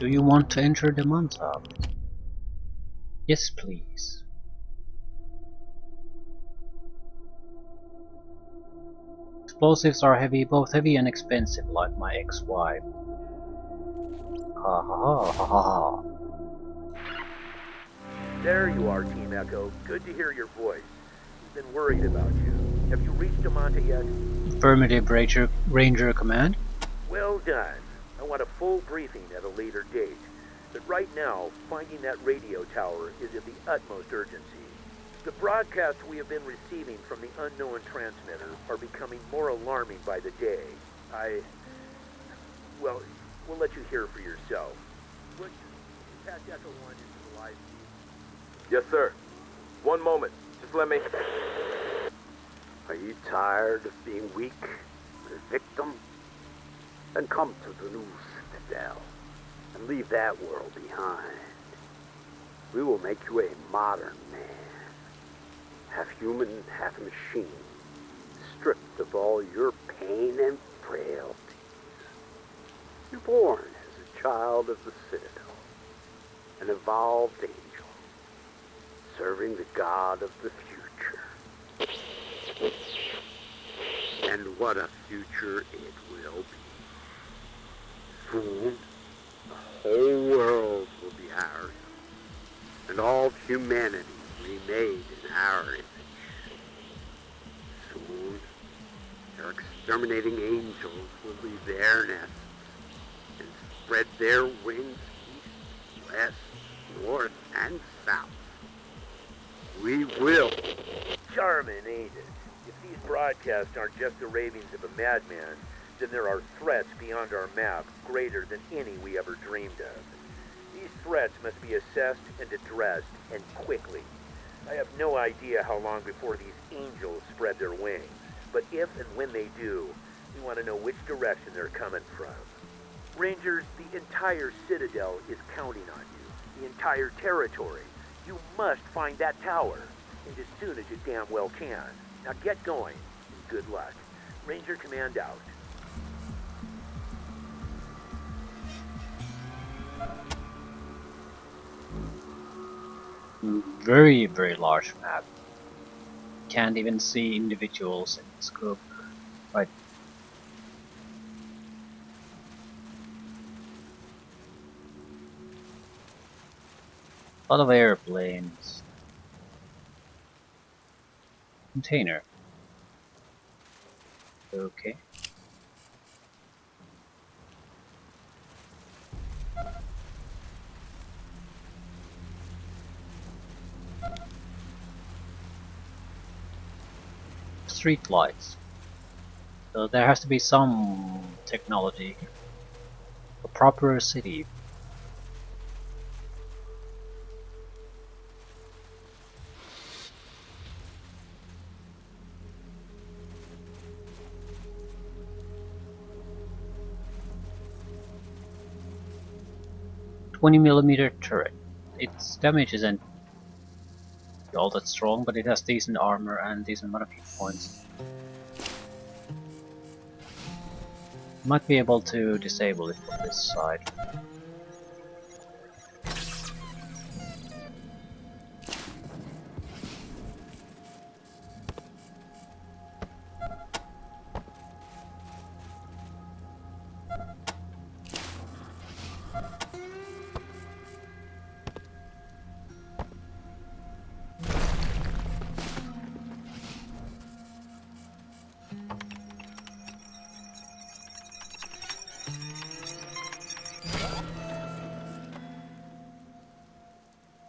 Do you want to enter Damonta? Yes, please. Explosives are heavy, both heavy and expensive, like my ex-wife. Ha ha ha ha ha. There you are, Team Echo. Good to hear your voice. We've been worried about you. Have you reached Damonta yet? Affirmative, Ranger Command. Well done. I want a full briefing at a later date. But right now, finding that radio tower is of the utmost urgency. The broadcasts we have been receiving from the unknown transmitter are becoming more alarming by the day. Well, we'll let you hear for yourself. Would you patch Echo 1 into the live feed? Yes, sir. One moment. Just let me... Are you tired of being weak, a victim? Then come to the new Citadel and leave that world behind. We will make you a modern man, half human, half machine, stripped of all your pain and frailties. You're born as a child of the Citadel, an evolved angel, serving the god of the future. And what a future it will be. Soon, the whole world will be ours, and all of humanity remade in our image. Soon, their exterminating angels will leave their nests and spread their wings east, west, north, and south. We will. Charming, ain't it? If these broadcasts aren't just the ravings of a madman, then there are threats beyond our map greater than any we ever dreamed of. These threats must be assessed and addressed, and quickly. I have no idea how long before these angels spread their wings, but if and when they do, we want to know which direction they're coming from. Rangers, the entire Citadel is counting on you. The entire territory. You must find that tower, and as soon as you damn well can. Now get going, and good luck. Ranger Command out. Very, very large map. Can't even see individuals in the scope. Right. A lot of airplanes. Container. Okay. Street lights. So there has to be some technology. A proper city. .20mm turret. Its damage isn't all that strong, but it has decent armor and decent amount of hit points. Might be able to disable it from this side.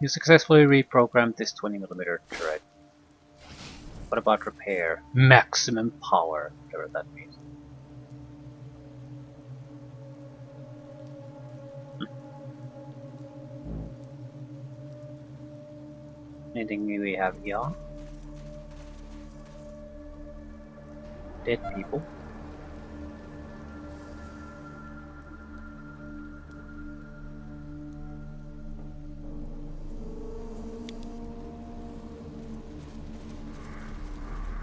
You successfully reprogrammed this 20mm turret. What about repair? Maximum power, whatever that means. Anything new we have here? Dead people.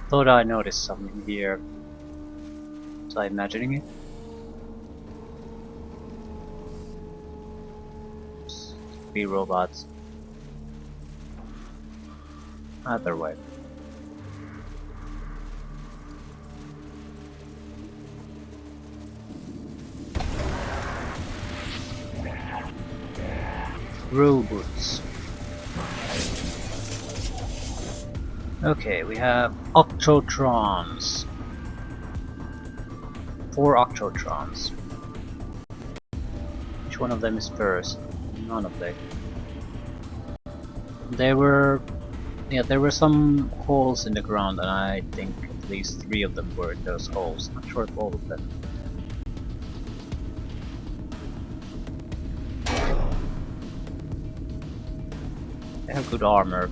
Thought I noticed something here. Was I imagining it? could be robots. Either way. Robots. Okay, we have Octotrons. 4 Octotrons. Which one of them is first? None of them. There were some holes in the ground, and I think at least 3 of them were in those holes. Not sure if all of them. They have good armor.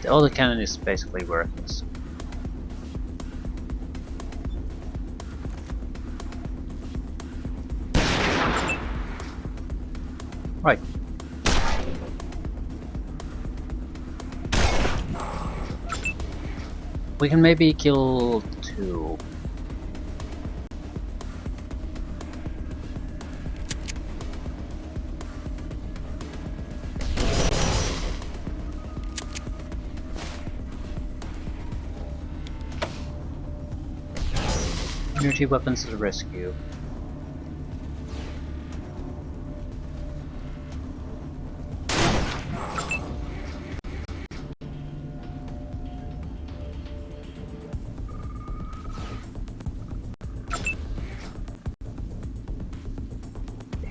The other cannon is basically worthless. Right. We can maybe kill 2. Energy weapons to the rescue.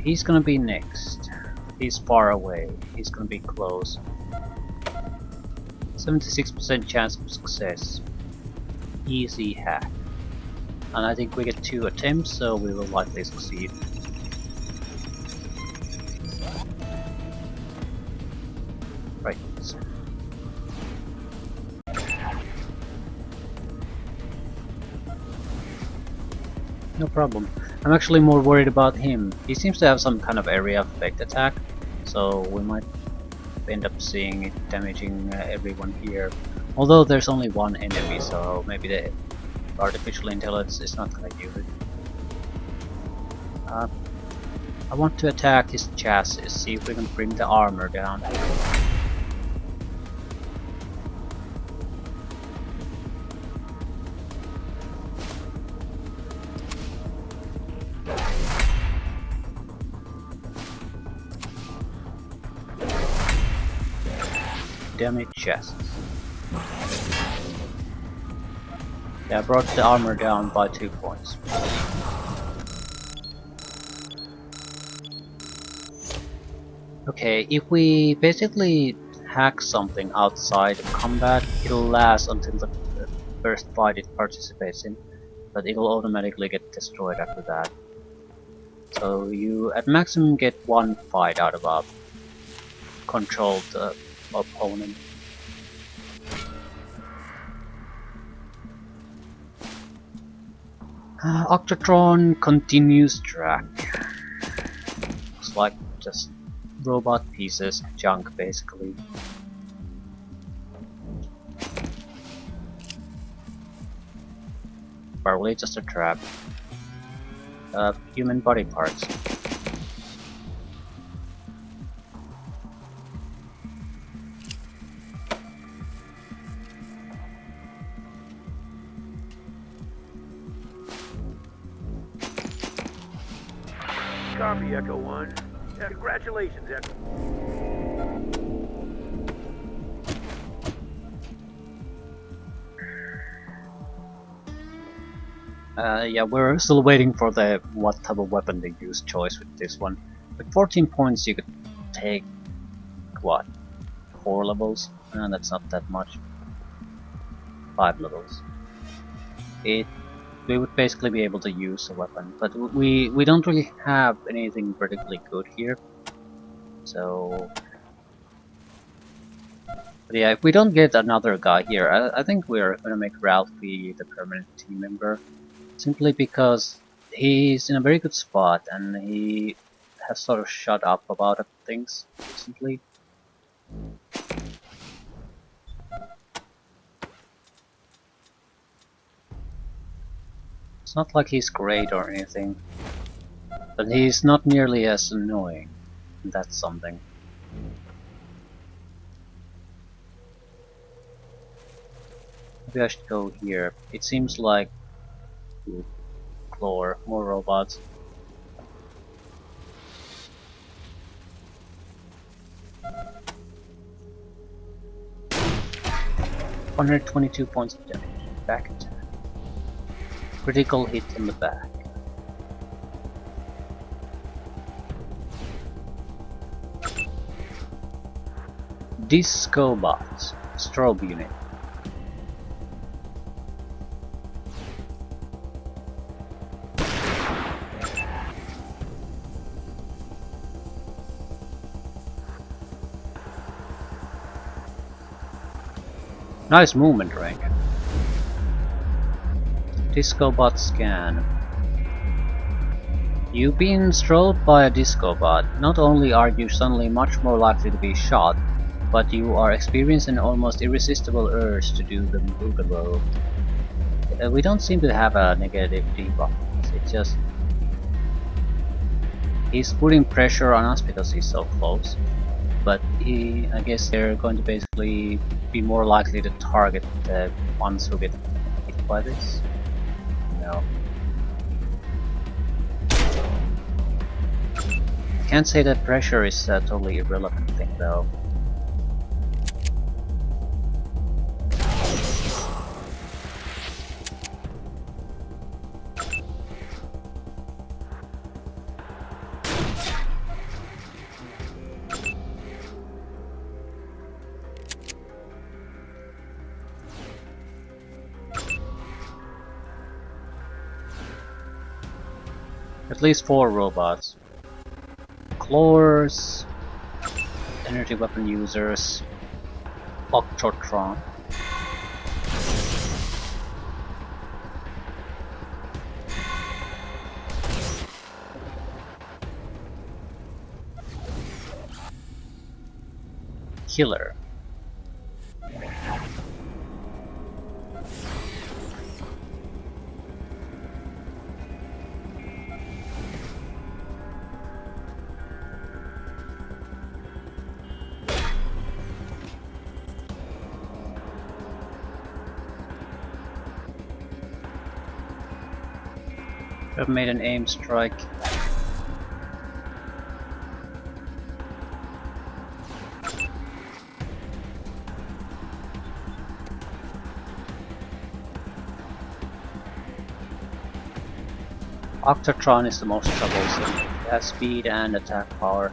He's gonna be next. He's far away. He's gonna be close. 76% chance of success. Easy hack. And I think we get 2 attempts, so we will likely succeed. Right. No problem. I'm actually more worried about him. He seems to have some kind of area effect attack, so we might end up seeing it damaging everyone here. Although there's only one enemy, so maybe the artificial intelligence is not gonna use it. I want to attack his chassis, see if we can bring the armor down. Damage chassis. Yeah, I brought the armor down by 2 points. Okay, if we basically hack something outside of combat, it'll last until the first fight it participates in, but it'll automatically get destroyed after that. So you at maximum get 1 fight out of a controlled opponent. Octotron continues track. Looks like just robot pieces, junk basically. Probably just a trap. Human body parts. Copy, Echo 1. Congratulations, Echo. Yeah, we're still waiting for the what type of weapon they use choice with this one. With 14 points you could take, what, 4 levels? That's not that much. 5 levels. We would basically be able to use a weapon, but we don't really have anything particularly good here. So, but yeah, if we don't get another guy here, I think we're gonna make Ralphie the permanent team member, simply because he's in a very good spot, and he has sort of shut up about things recently. It's not like he's great or anything, but he's not nearly as annoying. And that's something. Maybe I should go here. It seems like Chlor, more robots. $122 points of damage. Back attack. Critical hit in the back. Disco Bot. Strobe unit. Nice movement range. Disco Bot scan. You've been strolled by a disco bot. Not only are you suddenly much more likely to be shot, but you are experiencing an almost irresistible urge to do the boogaloo. We don't seem to have a negative debuff. It's just he's putting pressure on us because he's so close. But I guess they're going to basically be more likely to target the ones who get hit by this. No. Can't say that pressure is a totally irrelevant thing though. At least 4 robots. Chlors, energy weapon users, Octotron. Killer. I've made an aim strike. Octotron is the most troublesome. It has speed and attack power.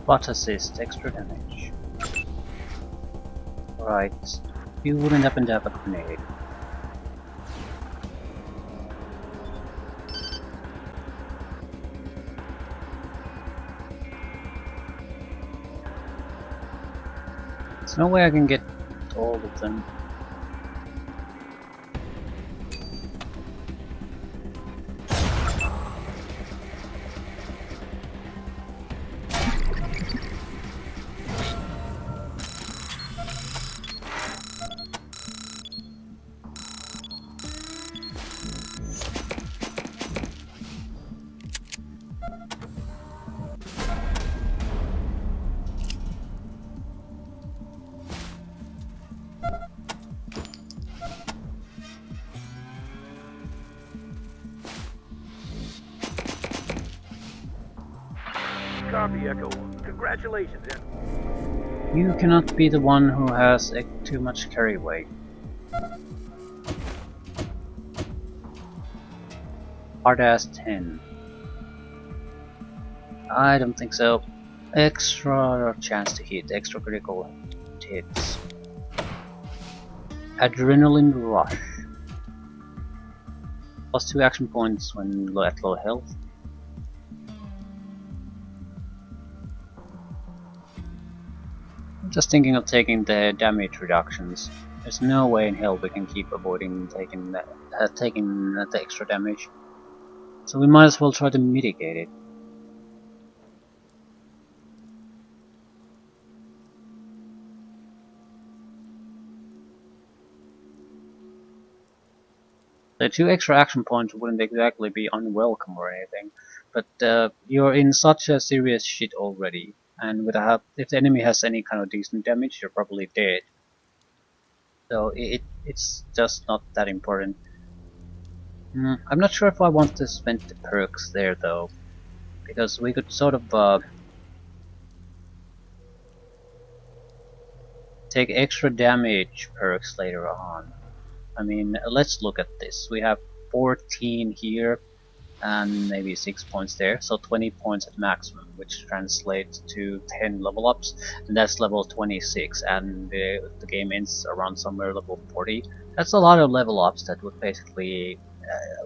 Butt assist, extra damage. Right, you wouldn't happen to have a grenade. There's no way I can get all of them. Copy, Echo. Congratulations, You cannot be the one who has too much carry weight. Hard ass 10. I don't think so. Extra chance to hit, extra critical hits. Adrenaline rush. Plus 2 action points when at low health. I'm just thinking of taking the damage reductions. There's no way in hell we can keep avoiding taking the extra damage. So we might as well try to mitigate it. The 2 extra action points wouldn't exactly be unwelcome or anything, but you're in such a serious shit already, and if the enemy has any kind of decent damage, you're probably dead. So it's just not that important. I'm not sure if I want to spend the perks there though, because we could sort of take extra damage perks later on. I mean, let's look at this. We have 14 here and maybe 6 points there, so 20 points at maximum, which translates to 10 level ups, and that's level 26, and the game ends around somewhere level 40. That's a lot of level ups that would basically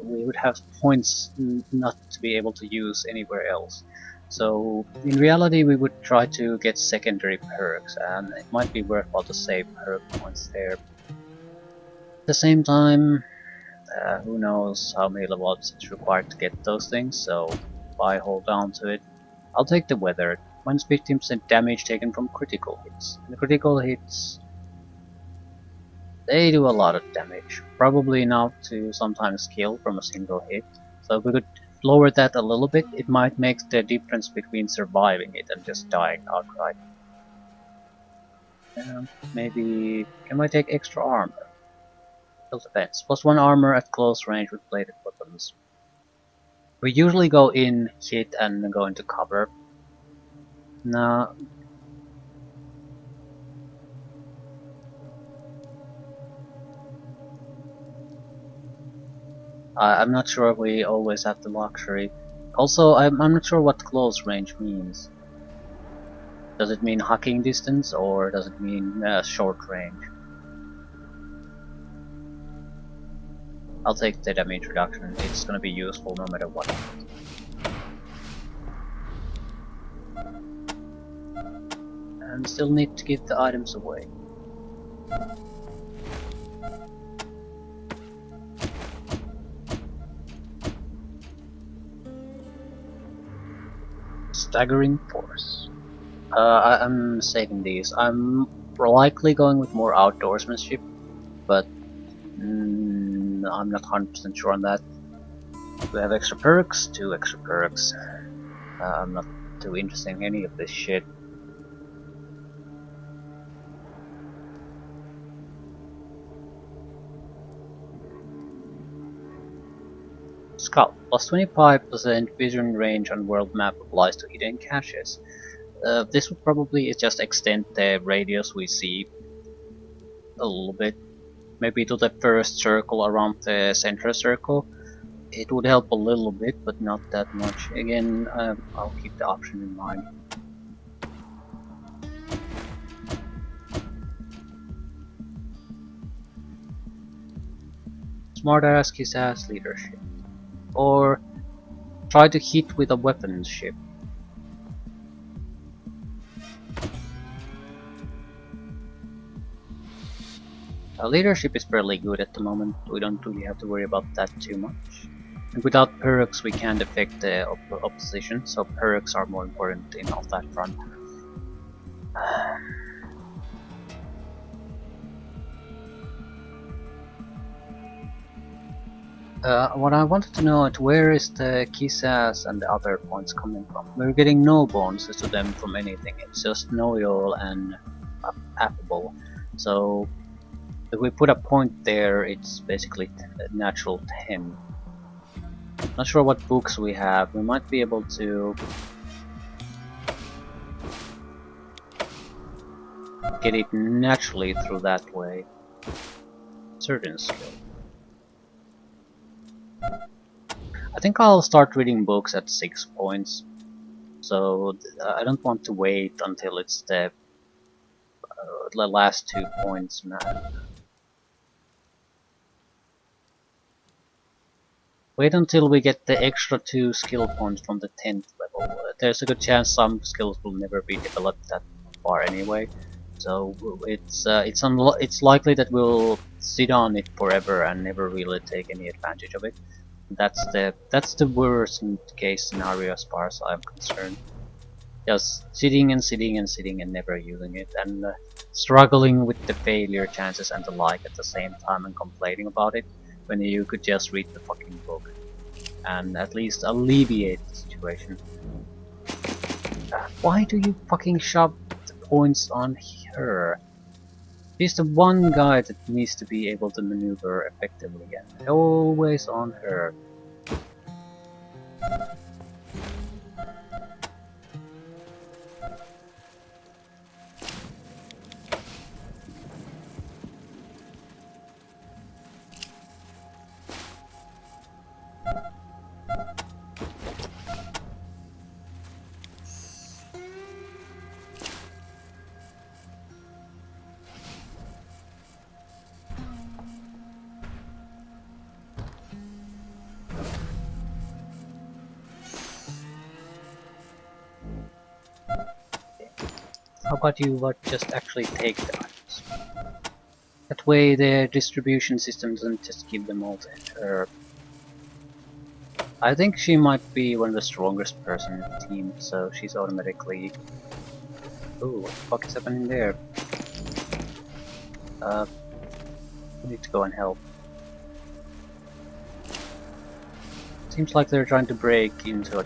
we would have points not to be able to use anywhere else. So in reality we would try to get secondary perks, and it might be worthwhile to save perk points there. At the same time, who knows how many level ups it's required to get those things, so if I hold on to it, I'll take the weather. Minus 15% damage taken from critical hits. And the critical hits, they do a lot of damage, probably enough to sometimes kill from a single hit. So if we could lower that a little bit, it might make the difference between surviving it and just dying outright. Maybe, can I take extra armor? Self-defense. +1 armor at close range with bladed weapons. We usually go in, hit, and go into cover. Now, I'm not sure if we always have the luxury. Also, I'm not sure what close range means. Does it mean hacking distance, or does it mean short range? I'll take the damage reduction, it's gonna be useful no matter what. And still need to give the items away. Staggering force. I'm saving these. I'm likely going with more outdoorsmanship, but I'm not 100% sure on that. We have extra perks, 2 extra perks. I'm not too interested in any of this shit. Scout, plus 25% vision range on world map applies to hidden caches. This would probably just extend the radius we see a little bit. Maybe to the first circle around the center circle. It would help a little bit, but not that much. Again, I'll keep the option in mind. Smartass kiss-ass leadership. Or try to hit with a weapons ship. Leadership is fairly good at the moment, we don't really have to worry about that too much. And without perks we can't affect the opposition, so perks are more important in all that front. What I wanted to know is where is the Kisas and the other points coming from? We're getting no bonuses to them from anything, it's just Noyol and Affable. So if we put a point there, it's basically a natural 10. Not sure what books we have, we might be able to... get it naturally through that way. Certain skill. I think I'll start reading books at 6 points, so I don't want to wait until it's the last 2 points, man. Wait until we get the extra 2 skill points from the 10th level. There's a good chance some skills will never be developed that far anyway, so it's likely that we'll sit on it forever and never really take any advantage of it. That's the worst case scenario as far as I'm concerned. Just sitting and sitting and sitting and never using it, and struggling with the failure chances and the like at the same time and complaining about it, when you could just read the fucking book and at least alleviate the situation. Why do you fucking shove the points on her? She's the one guy that needs to be able to maneuver effectively, and always on her. How about you just actually take the items? That way the distribution system doesn't just give them all to her. I think she might be one of the strongest person in the team, so she's automatically... Ooh, what the fuck is happening there? We need to go and help. Seems like they're trying to break into a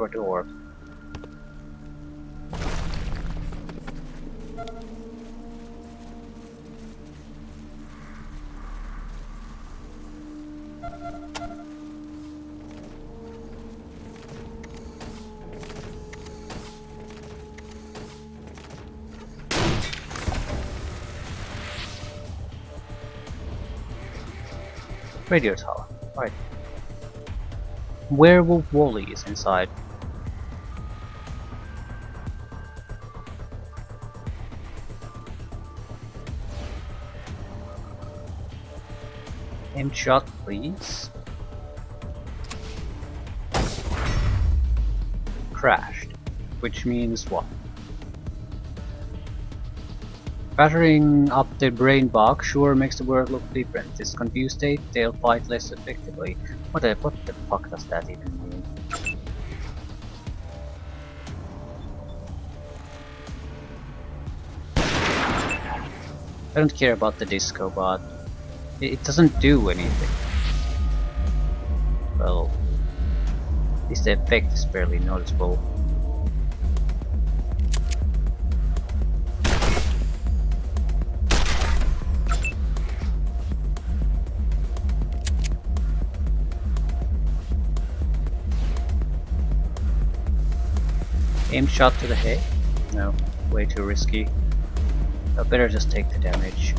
door. Radio tower, right. Werewolf Wally is inside. Aim shot, please. Crashed. Which means what? Battering up the brain box sure makes the world look different. This confused state, they'll fight less effectively. What the fuck does that even mean? I don't care about the disco, but it doesn't do anything. Well, at least the effect is barely noticeable. Aim shot to the head? No, way too risky. I better just take the damage.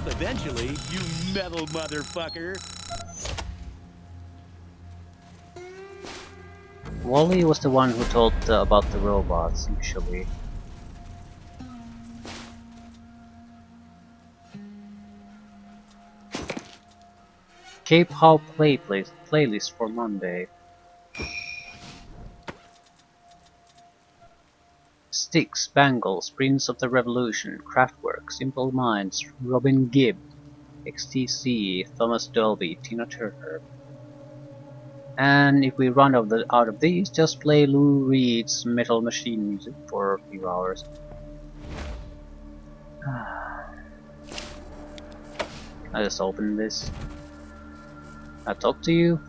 Eventually, you metal motherfucker. Wally was the one who told about the robots, usually. Cape How playlist for Monday. Sticks, Bangles, Prince of the Revolution, Kraftwerk, Simple Minds, Robin Gibb. XTC, Thomas Dolby, Tina Turner. And if we run out of these, just play Lou Reed's Metal Machine music for a few hours. I just open this. I talk to you.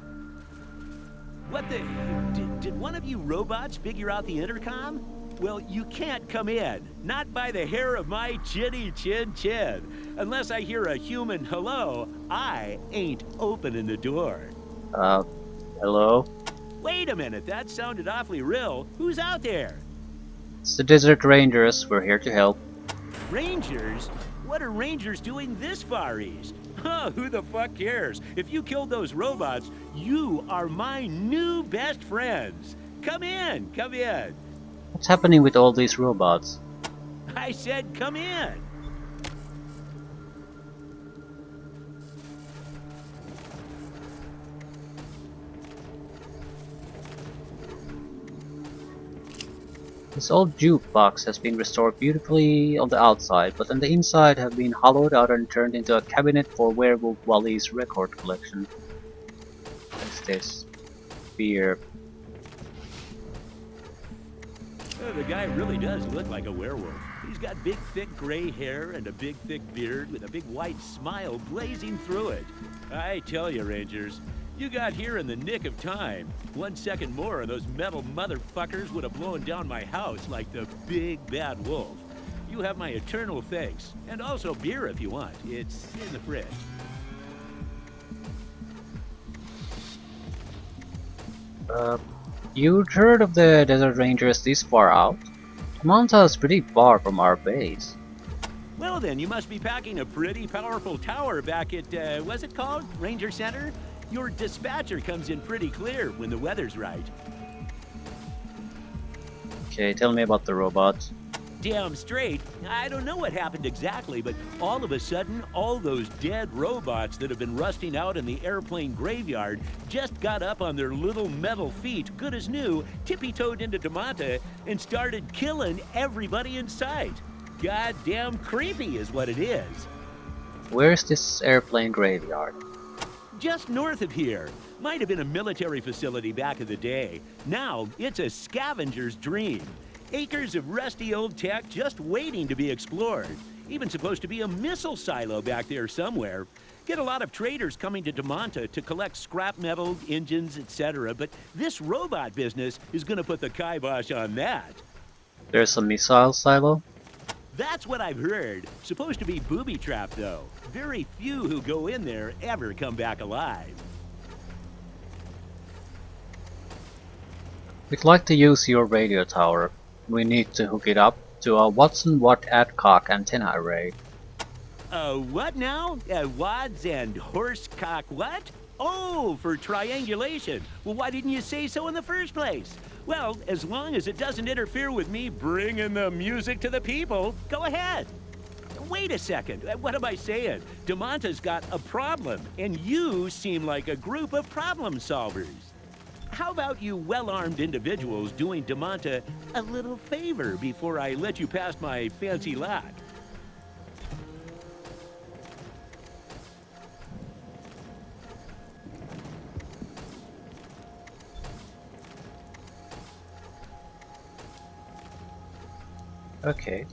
What the? Did one of you robots figure out the intercom? Well, you can't come in. Not by the hair of my chinny chin chin. Unless I hear a human hello, I ain't opening the door. Hello? Wait a minute, that sounded awfully real. Who's out there? It's the Desert Rangers, we're here to help. Rangers? What are Rangers doing this far east? Huh, who the fuck cares? If you killed those robots, you are my new best friends. Come in, come in. What's happening with all these robots? I said come in. This old jukebox has been restored beautifully on the outside, but on the inside have been hollowed out and turned into a cabinet for Werewolf Wally's record collection. What is this? Beer. Oh, the guy really does look like a werewolf. He's got big, thick gray hair and a big, thick beard with a big white smile blazing through it. I tell you, Rangers, you got here in the nick of time. 1 second more and those metal motherfuckers would have blown down my house like the big bad wolf. You have my eternal thanks. And also beer if you want. It's in the fridge. You'd heard of the Desert Rangers this far out? Damonta is pretty far from our base. Well then, you must be packing a pretty powerful tower back at, what's it called? Ranger Center? Your dispatcher comes in pretty clear when the weather's right. Okay, tell me about the robots. Damn straight, I don't know what happened exactly, but all of a sudden, all those dead robots that have been rusting out in the airplane graveyard just got up on their little metal feet, good as new, tippy-toed into Damonta, and started killing everybody in sight. Goddamn creepy is what it is. Where's this airplane graveyard? Just north of here. Might have been a military facility back in the day. Now, it's a scavenger's dream. Acres of rusty old tech just waiting to be explored. Even supposed to be a missile silo back there somewhere. Get a lot of traders coming to Damonta to collect scrap metal, engines, etc. But this robot business is gonna put the kibosh on that. There's a missile silo? That's what I've heard. Supposed to be booby-trapped, though. Very few who go in there ever come back alive. We'd like to use your radio tower. We need to hook it up to a Watson Watt Adcock antenna array. What now? Wads and horsecock what? Oh, for triangulation. Well, why didn't you say so in the first place? Well, as long as it doesn't interfere with me bringing the music to the people, go ahead. Wait a second, what am I saying? Damonta's got a problem, and you seem like a group of problem solvers. How about you well-armed individuals doing Damonta a little favor before I let you past my fancy lock? Okay.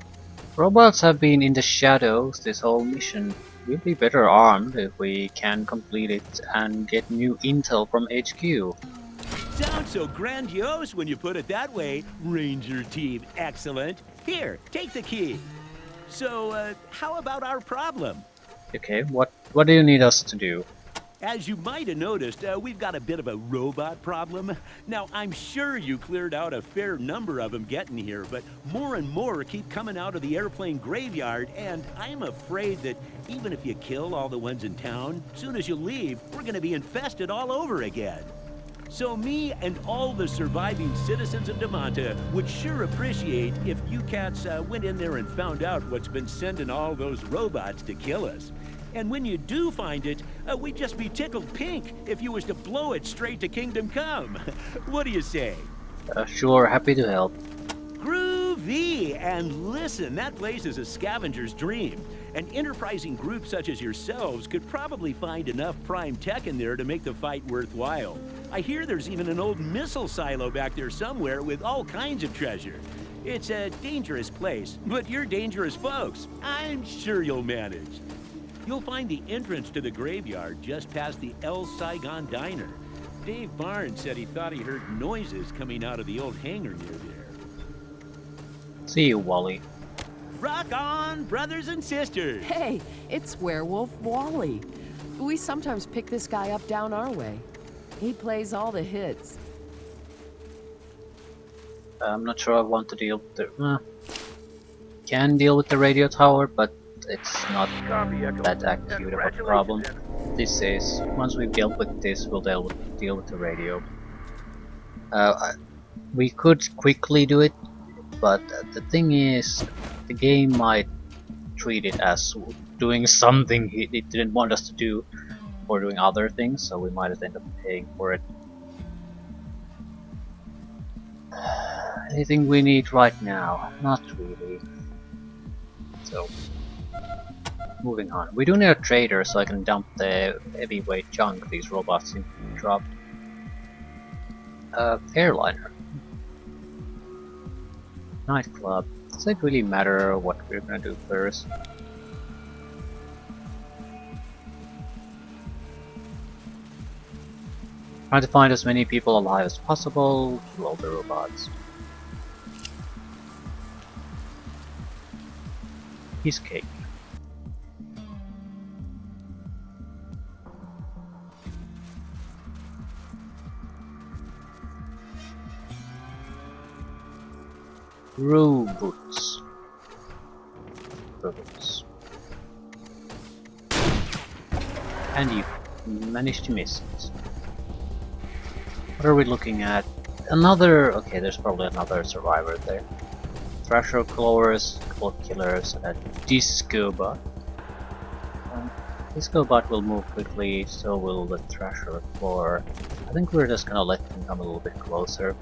Robots have been in the shadows this whole mission. We'll be better armed if we can complete it and get new intel from HQ. Sounds so grandiose when you put it that way, Ranger Team. Excellent. Here, take the key. So, how about our problem? Okay, what do you need us to do? As you might have noticed, we've got a bit of a robot problem. Now, I'm sure you cleared out a fair number of them getting here, but more and more keep coming out of the airplane graveyard, and I'm afraid that even if you kill all the ones in town, soon as you leave, we're gonna be infested all over again. So me and all the surviving citizens of Damonta would sure appreciate if you cats went in there and found out what's been sending all those robots to kill us. And when you do find it, we'd just be tickled pink if you was to blow it straight to Kingdom Come. What do you say? Sure, happy to help. Groovy! And listen, that place is a scavenger's dream. An enterprising group such as yourselves could probably find enough prime tech in there to make the fight worthwhile. I hear there's even an old missile silo back there somewhere with all kinds of treasure. It's a dangerous place, but you're dangerous folks. I'm sure you'll manage. You'll find the entrance to the graveyard just past the El Saigon Diner. Dave Barnes said he thought he heard noises coming out of the old hangar near there. See you, Wally. Rock on, brothers and sisters! Hey, it's Werewolf Wally. We sometimes pick this guy up down our way. He plays all the hits. I'm not sure I want to deal with the... can deal with the radio tower, but it's not Copy, Echo. that acute of a problem. Congratulations, This is, once we've dealt with this, we'll deal with the radio. We could quickly do it, but the thing is, the game might treat it as doing something it didn't want us to do, or doing other things, so we might end up paying for it. Anything we need right now? Not really. So, moving on. We do need a trader so I can dump the heavyweight junk these robots seem to drop. Airliner. Nightclub. Does it really matter what we're gonna do first? Trying to find as many people alive as possible, kill all the robots. Piece cake. Robots. Robots. And you managed to miss it. What are we looking at? Another... okay, there's probably another survivor there. Thrasher Clawers, Cloak Killers, and a Disco Bot. Disco Bot will move quickly, so will the Thrasher Clawer. I think we're just gonna let him come a little bit closer.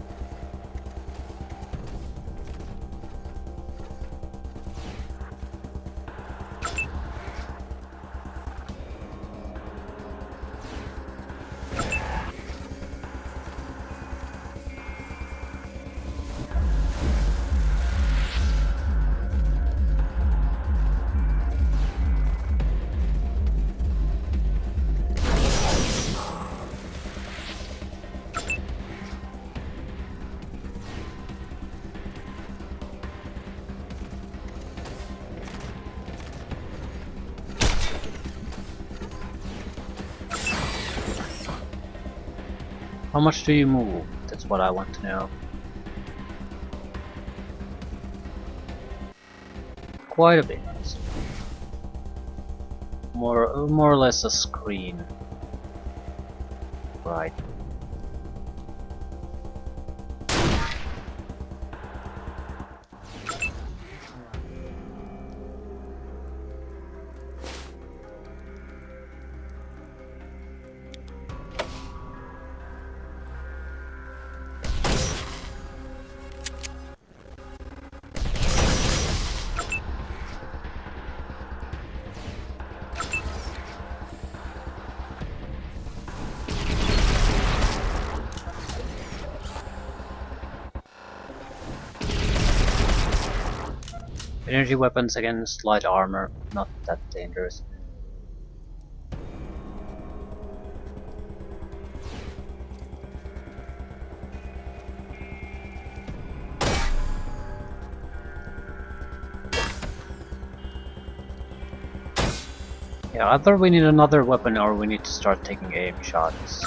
How much do you move? That's what I want to know. Quite a bit. More or less a screen. Right. Energy weapons against light armor, not that dangerous. Yeah, either we need another weapon or we need to start taking aim shots.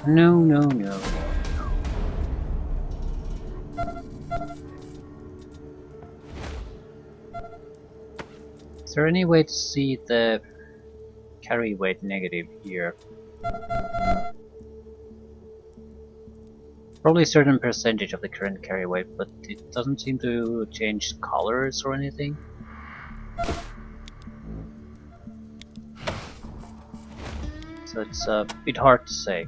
No, no, no. Is there any way to see the carry weight negative here? Probably a certain percentage of the current carry weight, but it doesn't seem to change colors or anything. So it's a bit hard to say.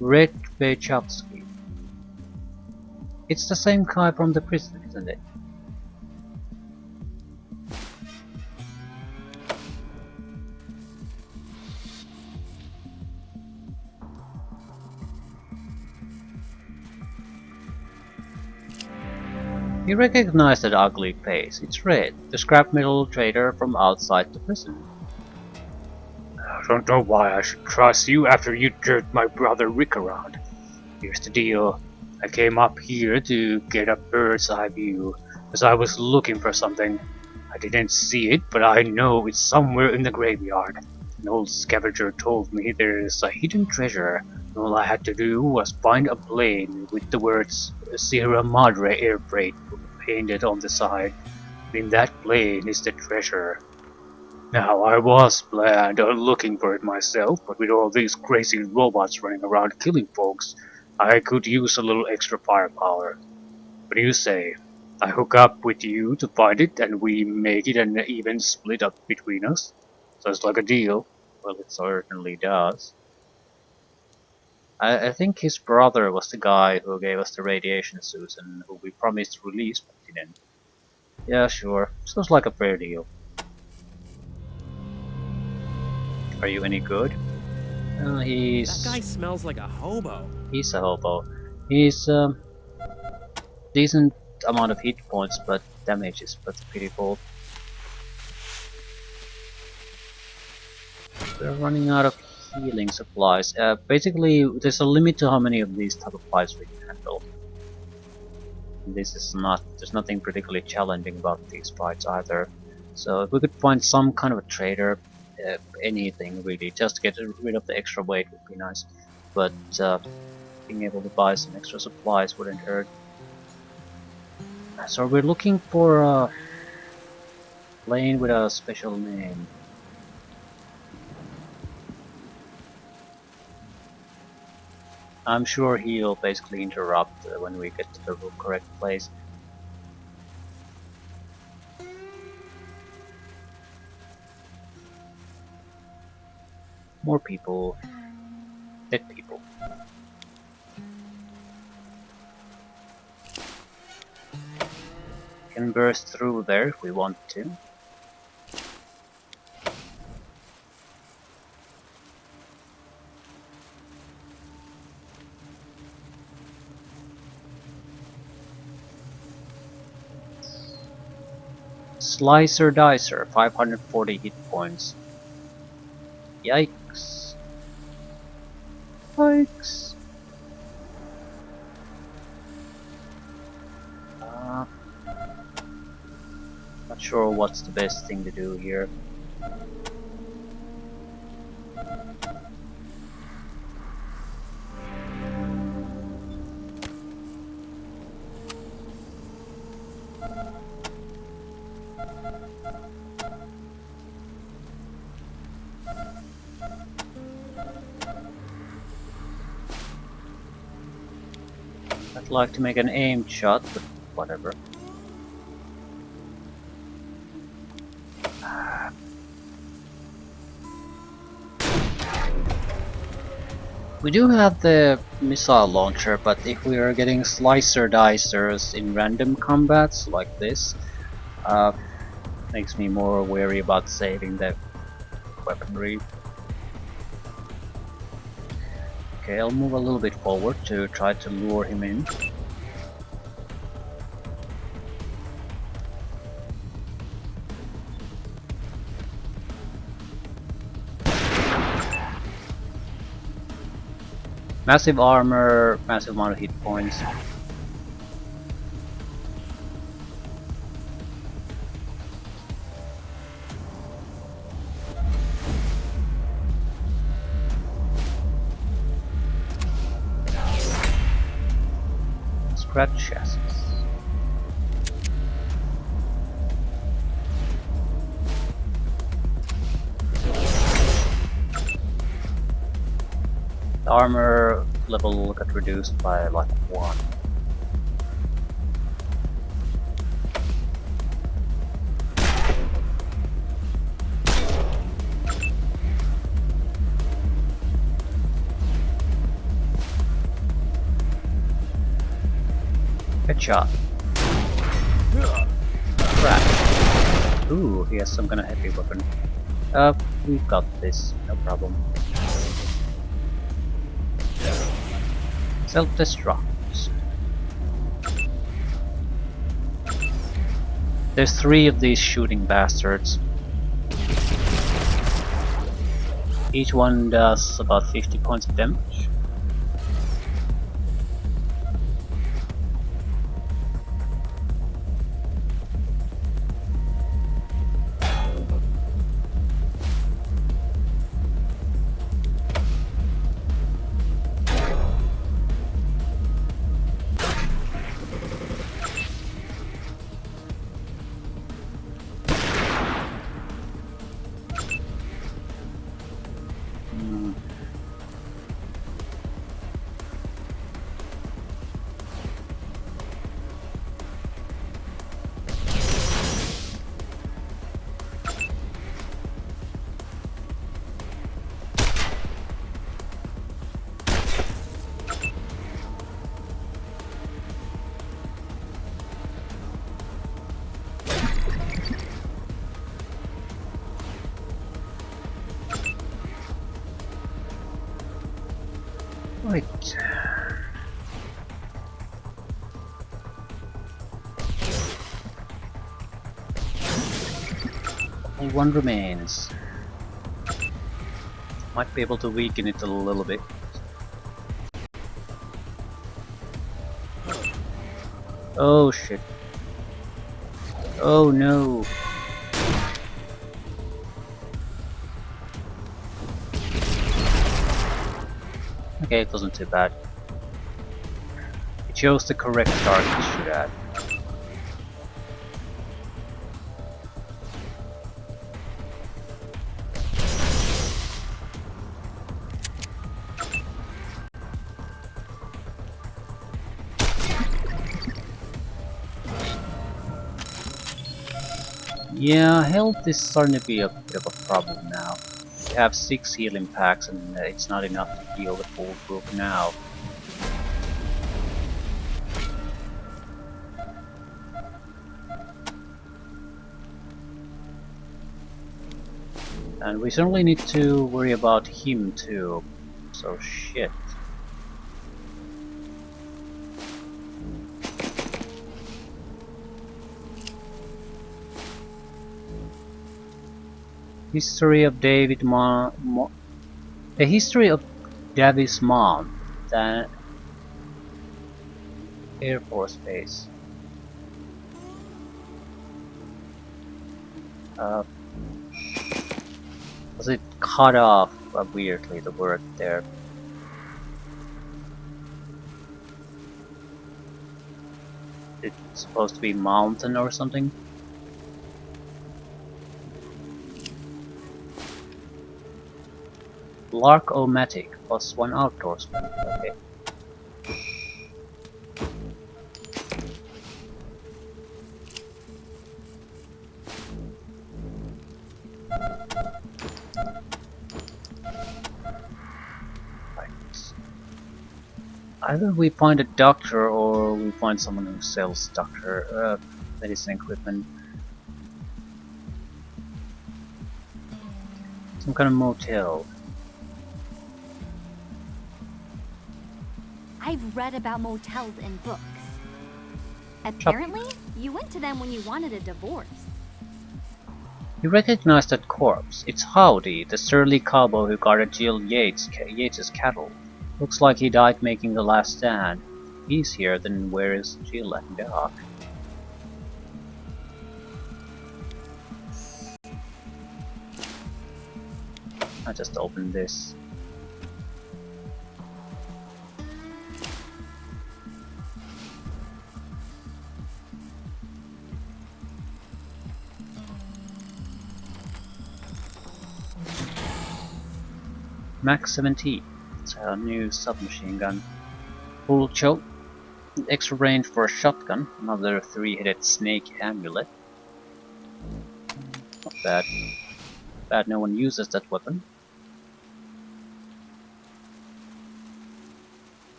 Red Bechowski. It's the same guy from the prison, isn't it? You recognize that ugly face. It's Red, the scrap metal trader from outside the prison. I don't know why I should trust you after you jerked my brother Rick around. Here's the deal. I came up here to get a bird's eye view, as I was looking for something. I didn't see it, but I know it's somewhere in the graveyard. An old scavenger told me there's a hidden treasure. All I had to do was find a plane with the words Sierra Madre Air Freight painted on the side. In that plane is the treasure. Now, I was planned on looking for it myself, but with all these crazy robots running around killing folks, I could use a little extra firepower. What do you say? I hook up with you to find it and we make it an even split up between us? Sounds like a deal. Well, it certainly does. I think his brother was the guy who gave us the radiation suits and who we promised release but didn't. Yeah, sure. Sounds like a fair deal. Are you any good? That guy smells like a hobo. He's a hobo. He's decent amount of hit points, but damage is pretty pitiful. We're running out of healing supplies. Basically, there's a limit to how many of these type of fights we can handle. This is not. There's nothing particularly challenging about these fights either. So if we could find some kind of a trader, anything really, just to get rid of the extra weight would be nice. But being able to buy some extra supplies wouldn't hurt. So we're looking for a plane with a special name. I'm sure he'll basically interrupt when we get to the correct place. More people. Dead people. Can burst through there if we want to. Slicer Dicer, 540 hit points. Yikes. Yikes. Not sure what's the best thing to do here. I'd like to make an aimed shot, but whatever. We do have the missile launcher, but if we are getting slicer dicers in random combats like this, makes me more wary about saving the weaponry. Okay, I'll move a little bit forward to try to lure him in. Massive armor, massive amount of hit points. Cracked chassis. The armor level got reduced by like 1. Good shot. Crap. Ooh, he has some kind of heavy weapon. We've got this, no problem. Self-destruct. There's 3 of these shooting bastards. Each one does about 50 points of damage. Right. Only 1 remains. Might be able to weaken it a little bit. Oh shit. Oh no. Okay, it wasn't too bad. It chose the correct target to shoot at. Yeah, health is starting to be a bit of a problem now. We have 6 healing packs and it's not enough to heal the full group now. And we certainly need to worry about him too, so shit. History of the history of Davis mom, the Air Force Base. Was it cut off weirdly, the word there? It's supposed to be mountain or something? Lark-O-Matic plus 1 outdoorsman. Okay. Either we find a doctor or we find someone who sells doctor medicine equipment. Some kind of motel. I've read about motels in books. Apparently, you went to them when you wanted a divorce. You recognize that corpse. It's Howdy, the surly cowboy who guarded Jill Yates's cattle. Looks like he died making the last stand. He's here, then where is Jill and Doc? I just opened this. Max 17. It's a new submachine gun. Full choke. Extra range for a shotgun. Another 3-headed snake amulet. Not bad. Bad no one uses that weapon.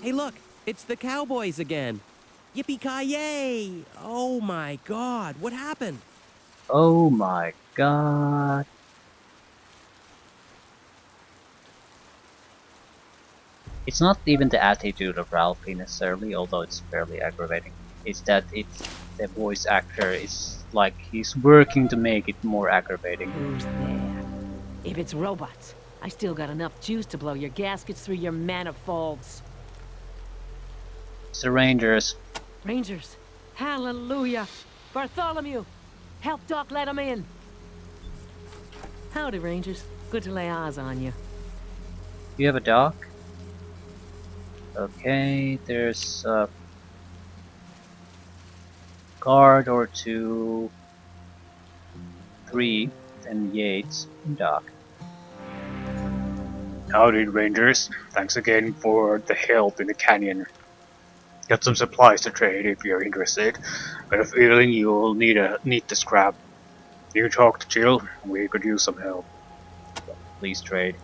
Hey, look, it's the cowboys again. Yippee-ki-yay! Oh my God, what happened? Oh my god. It's not even the attitude of Ralphie necessarily, although it's fairly aggravating. It's that the voice actor is like he's working to make it more aggravating. Who's there? If it's robots, I still got enough juice to blow your gaskets through your manifolds. It's the Rangers. Rangers, hallelujah! Bartholomew, help Doc let him in. Howdy, Rangers. Good to lay eyes on you. You have a dock? Okay, there's a guard or 2, 3, and Yates dock. Howdy, Rangers. Thanks again for the help in the canyon. Got some supplies to trade if you're interested. Got a feeling you'll need the scrap. You talk to Jill, we could use some help. Please trade.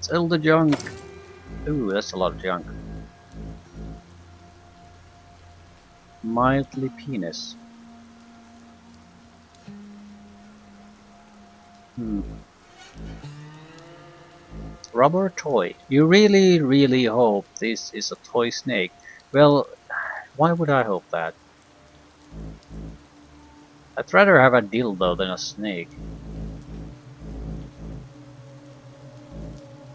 Sell the junk. Ooh, that's a lot of junk. Mildly penis. Rubber toy. You really hope this is a toy snake. Well, why would I hope that? I'd rather have a dildo than a snake.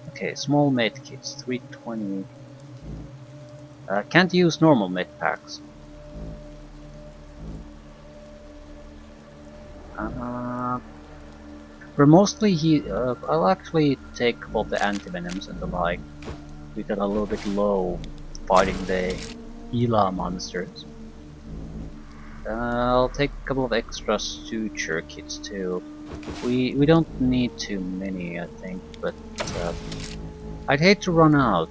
Okay, small med kits, 320. Can't use normal med packs. We're mostly I'll actually take both the antivenoms and the like. We got a little bit low fighting the Gila monsters. I'll take a couple of extra suture kits too. We don't need too many, I think, but I'd hate to run out.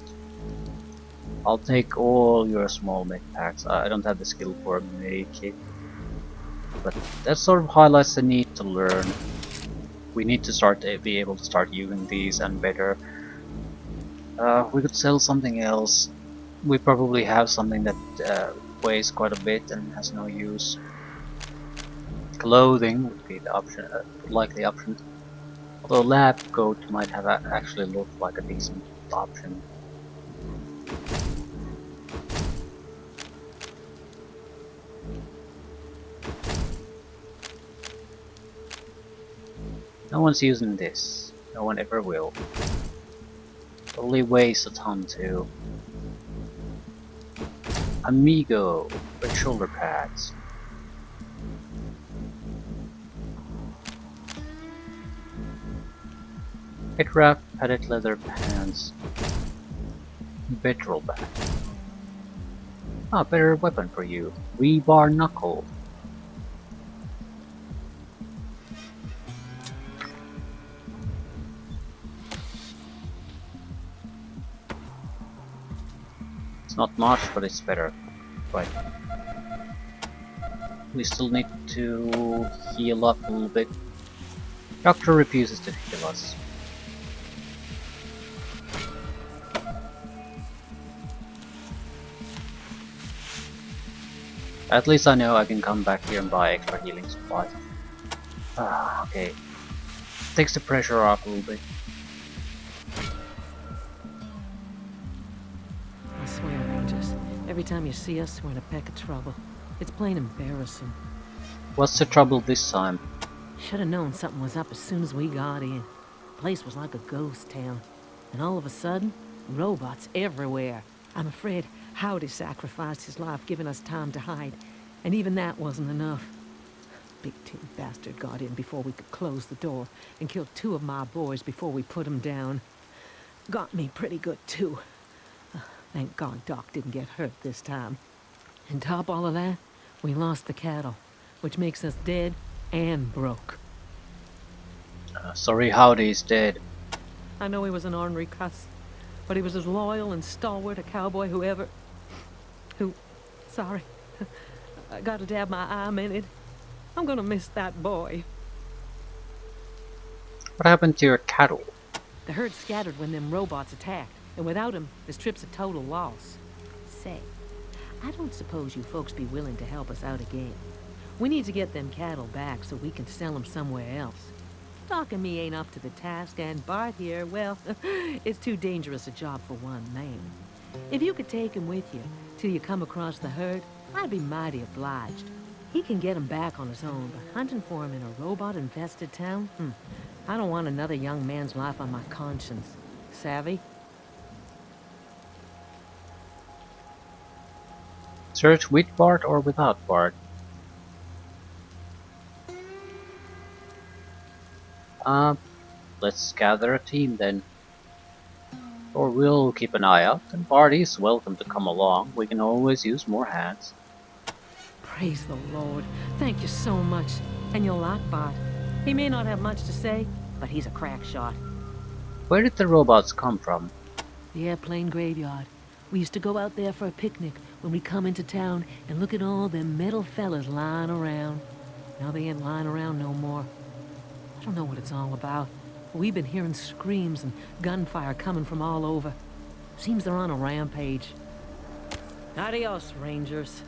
I'll take all your small med packs. I don't have the skill for a med kit, but that sort of highlights the need to learn. We need to be able to start using these and better. We could sell something else. We probably have something that weighs quite a bit and has no use. Clothing would be the option, likely option. Although lab coat might have actually looked like a decent option. No one's using this. No one ever will. Only weighs a ton too. Amigo with shoulder pads. Head wrap, padded leather pants. Petrol bag. Ah, better weapon for you. Rebar knuckle. It's not much, but it's better. Right. We still need to heal up a little bit. Doctor refuses to heal us. At least I know I can come back here and buy extra healing supplies. Ah, okay. Takes the pressure off a little bit. I swear, Rangers, every time you see us, we're in a peck of trouble. It's plain embarrassing. What's the trouble this time? Should have known something was up as soon as we got in. The place was like a ghost town. And all of a sudden, robots everywhere. I'm afraid Howdy sacrificed his life giving us time to hide. And even that wasn't enough. Big tin bastard got in before we could close the door and killed 2 of my boys before we put him down. Got me pretty good, too. Thank God Doc didn't get hurt this time. And top all of that, we lost the cattle, which makes us dead and broke. Sorry, Howdy is dead. I know he was an ornery cuss, but he was as loyal and stalwart a cowboy sorry, I gotta dab my eye a minute. I'm gonna miss that boy. What happened to your cattle? The herd scattered when them robots attacked, and without him, this trip's a total loss. Say, I don't suppose you folks be willing to help us out again. We need to get them cattle back so we can sell them somewhere else. Doc and me ain't up to the task, and Bart here, well, it's too dangerous a job for one man. If you could take him with you till you come across the herd, I'd be mighty obliged. He can get him back on his own, but hunting for him in a robot-infested town? I don't want another young man's life on my conscience. Savvy? Search with Bart or without Bart? Let's gather a team then. Or we'll keep an eye out, and Bart is welcome to come along. We can always use more hands. Praise the Lord. Thank you so much. And you'll like Bart. He may not have much to say, but he's a crack shot. Where did the robots come from? The airplane graveyard. We used to go out there for a picnic when we come into town and look at all them metal fellas lying around. Now they ain't lying around no more. I don't know what it's all about. We've been hearing screams and gunfire coming from all over. Seems they're on a rampage. Adios, Rangers.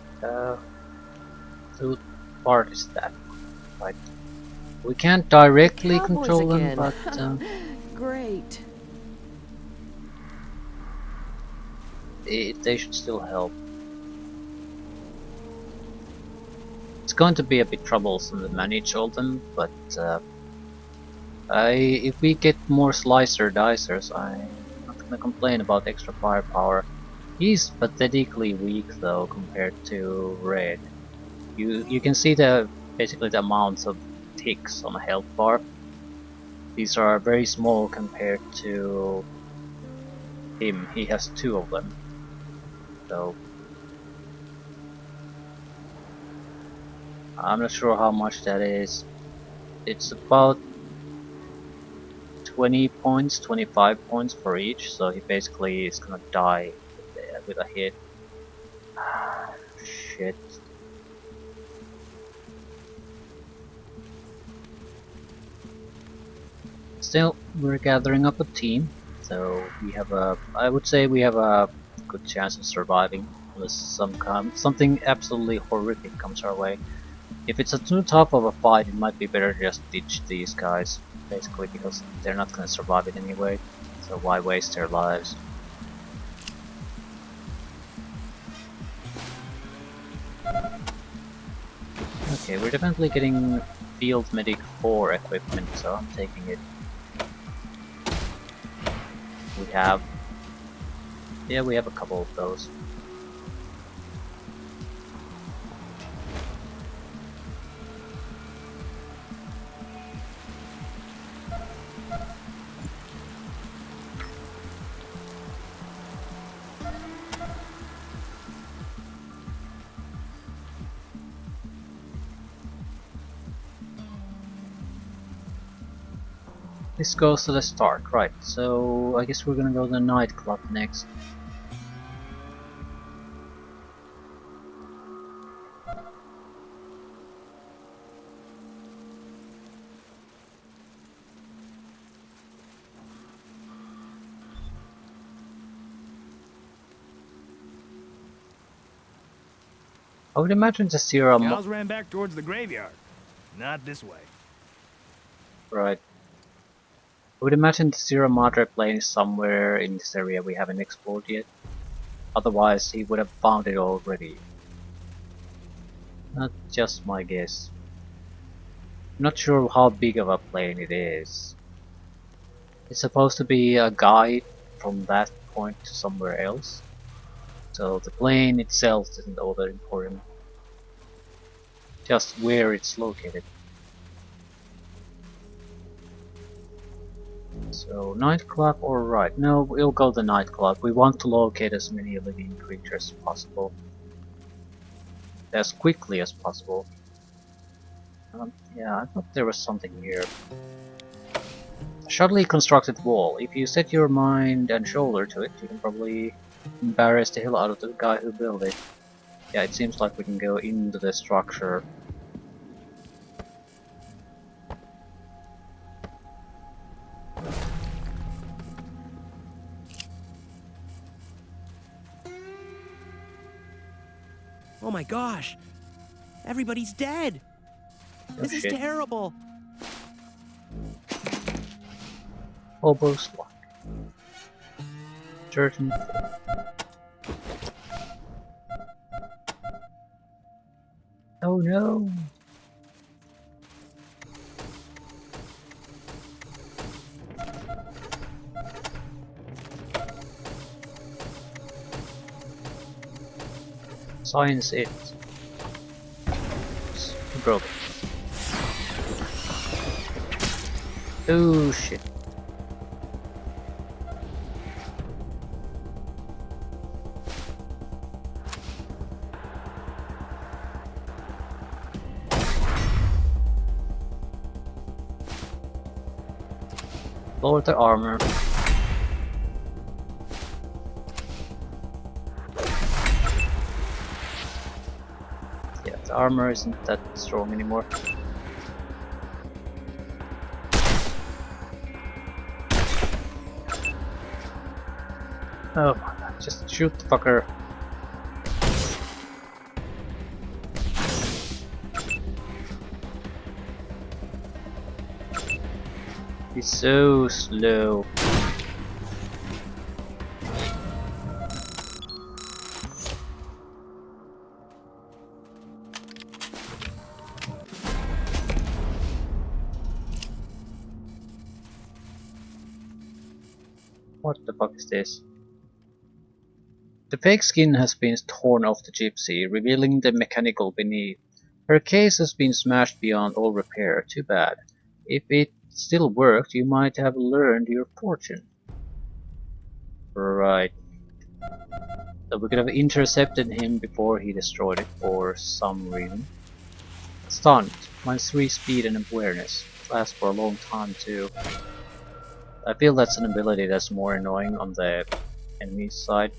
Who Bart is that? Right. We can't directly Cowboys control again. them, but Great. they should still help. It's going to be a bit troublesome to manage all them, but if we get more slicer dicers, I'm not gonna complain about extra firepower. He's pathetically weak though compared to Red. You can see basically the amounts of ticks on a health bar. These are very small compared to him. He has 2 of them. So I'm not sure how much that is. It's about 20 points, 25 points for each, so he basically is gonna die with a hit. Shit. Still, we're gathering up a team, so we have I would say we have a good chance of surviving unless something absolutely horrific comes our way. If it's too tough of a fight, it might be better to just ditch these guys, basically, because they're not gonna survive it anyway, so why waste their lives? Okay, we're definitely getting Field Medic 4 equipment, so I'm taking it. We have a couple of those. This goes to the start, right, so I guess we're gonna go to the nightclub next. I would imagine the Sierra Cows ran back towards the graveyard. Not this way. Right. I would imagine the Sierra Madre plane is somewhere in this area we haven't explored yet. Otherwise, he would have found it already. Not just my guess. Not sure how big of a plane it is. It's supposed to be a guide from that point to somewhere else. So the plane itself isn't all that important. Just where it's located. So nightclub or right? No, we'll go the nightclub. We want to locate as many living creatures as possible. As quickly as possible. Yeah, I thought there was something here. Shoddily constructed wall. If you set your mind and shoulder to it, you can probably embarrass the hell out of the guy who built it. Yeah, it seems like we can go into the structure. Oh my gosh! Everybody's dead! Oh, This shit. is terrible! Almost like 13. Oh no! Science it. He broke it. Oh shit. Lower the armor. Yeah, the armor isn't that strong anymore. Oh my god, just shoot the fucker. He's so slow. What the fuck is this? The fake skin has been torn off the gypsy, revealing the mechanical beneath. Her case has been smashed beyond all repair. Too bad. If it still worked, you might have learned your fortune. Right. So we could have intercepted him before he destroyed it for some reason. Stunned. -3 speed and awareness. Lasts for a long time too. I feel that's an ability that's more annoying on the enemy side.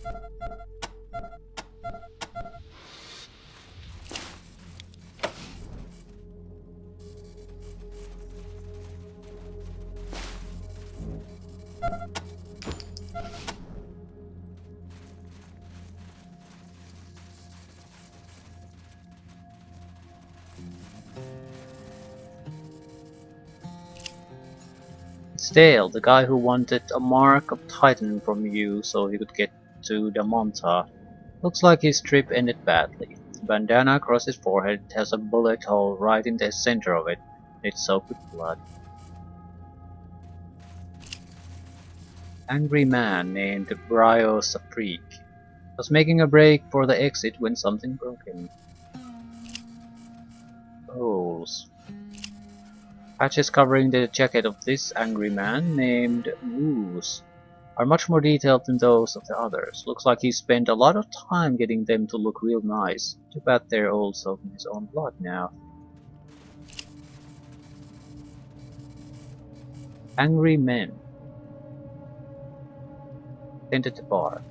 It's Dale, the guy who wanted a mark of Titan from you so he could get to Damonta. Looks like his trip ended badly. The bandana across his forehead has a bullet hole right in the center of it. It's soaked with blood. Angry man named Bryo Safrik was making a break for the exit when something broke him. Holes. Patches covering the jacket of this angry man named Moose are much more detailed than those of the others. Looks like he spent a lot of time getting them to look real nice. Too bad they're all soaked in his own blood now. Angry men. Tended to bar.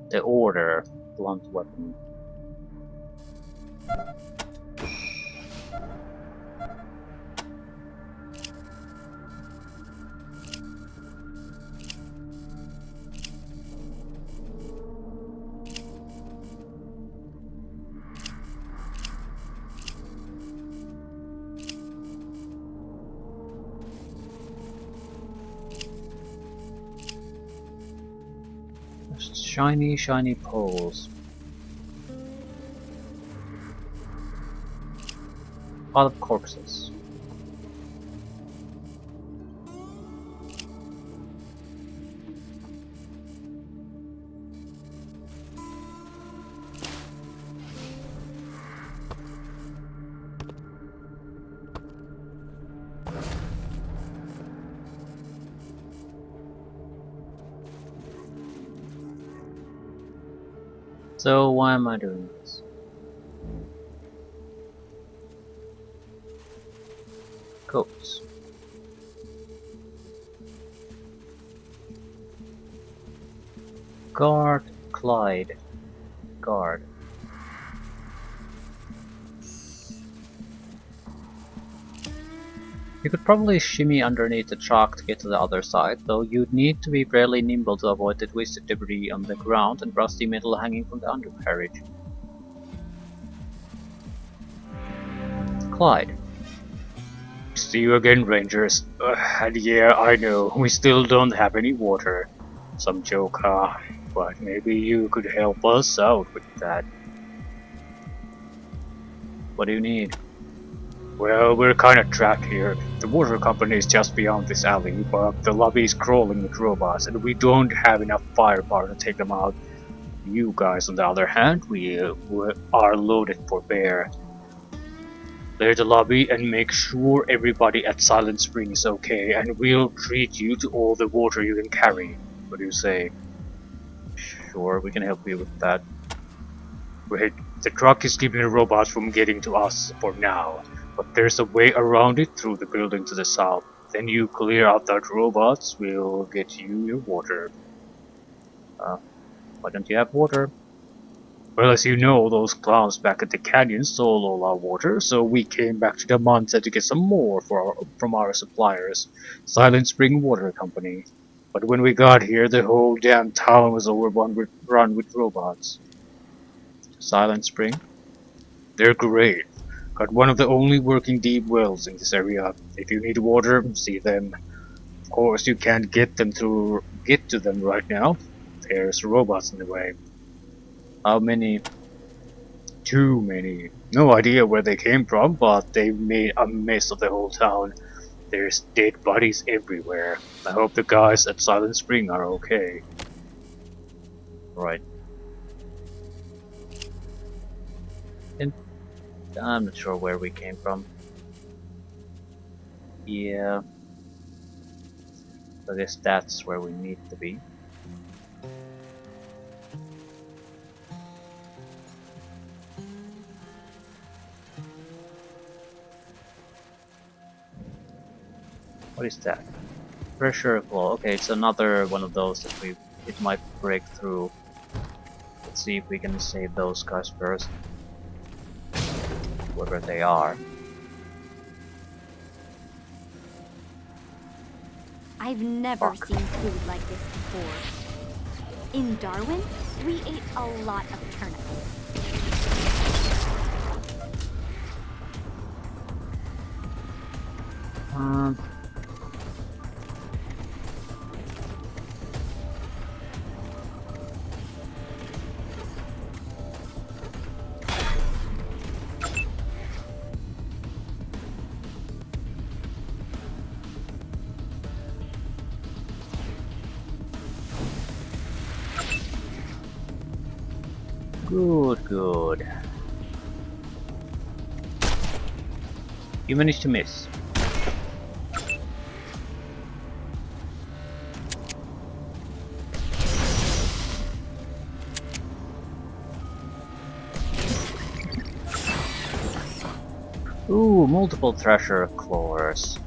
The Order. Blunt weapon. Shiny, shiny poles. Pile of corpses. So why am I doing this? Coats. Guard, Clyde. Guard. You could probably shimmy underneath the truck to get to the other side, though you'd need to be fairly nimble to avoid the twisted debris on the ground and rusty metal hanging from the undercarriage. Clyde. See you again, Rangers. And yeah, I know, we still don't have any water. Some joke, huh? But maybe you could help us out with that. What do you need? Well, we're kinda trapped here. The water company is just beyond this alley, but the lobby is crawling with robots, and we don't have enough firepower to take them out. You guys, on the other hand, we are loaded for bear. Clear the lobby and make sure everybody at Silent Spring is okay, and we'll treat you to all the water you can carry. What do you say? Sure, we can help you with that. Wait, the truck is keeping the robots from getting to us for now, but there's a way around it through the building to the south. Then you clear out those robots, we'll get you your water. Why don't you have water? Well, as you know, those clowns back at the canyon stole all our water, so we came back to Damonta to get some more from our suppliers, Silent Spring Water Company. But when we got here, the whole damn town was run with robots. Silent Spring? They're great. Got one of the only working deep wells in this area. If you need water, see them. Of course, you can't get to them right now. There's robots in the way. How many? Too many. No idea where they came from, but they made a mess of the whole town. There's dead bodies everywhere. I hope the guys at Silent Spring are okay. Right. And I'm not sure where we came from. Yeah. I guess that's where we need to be. What is that? Pressure claw. Okay, it's another one of those that it might break through. Let's see if we can save those guys first. Whoever they are. I've never seen food like this before. In Darwin, we ate a lot of turnips. Good, good. You managed to miss. Ooh, multiple thresher claws.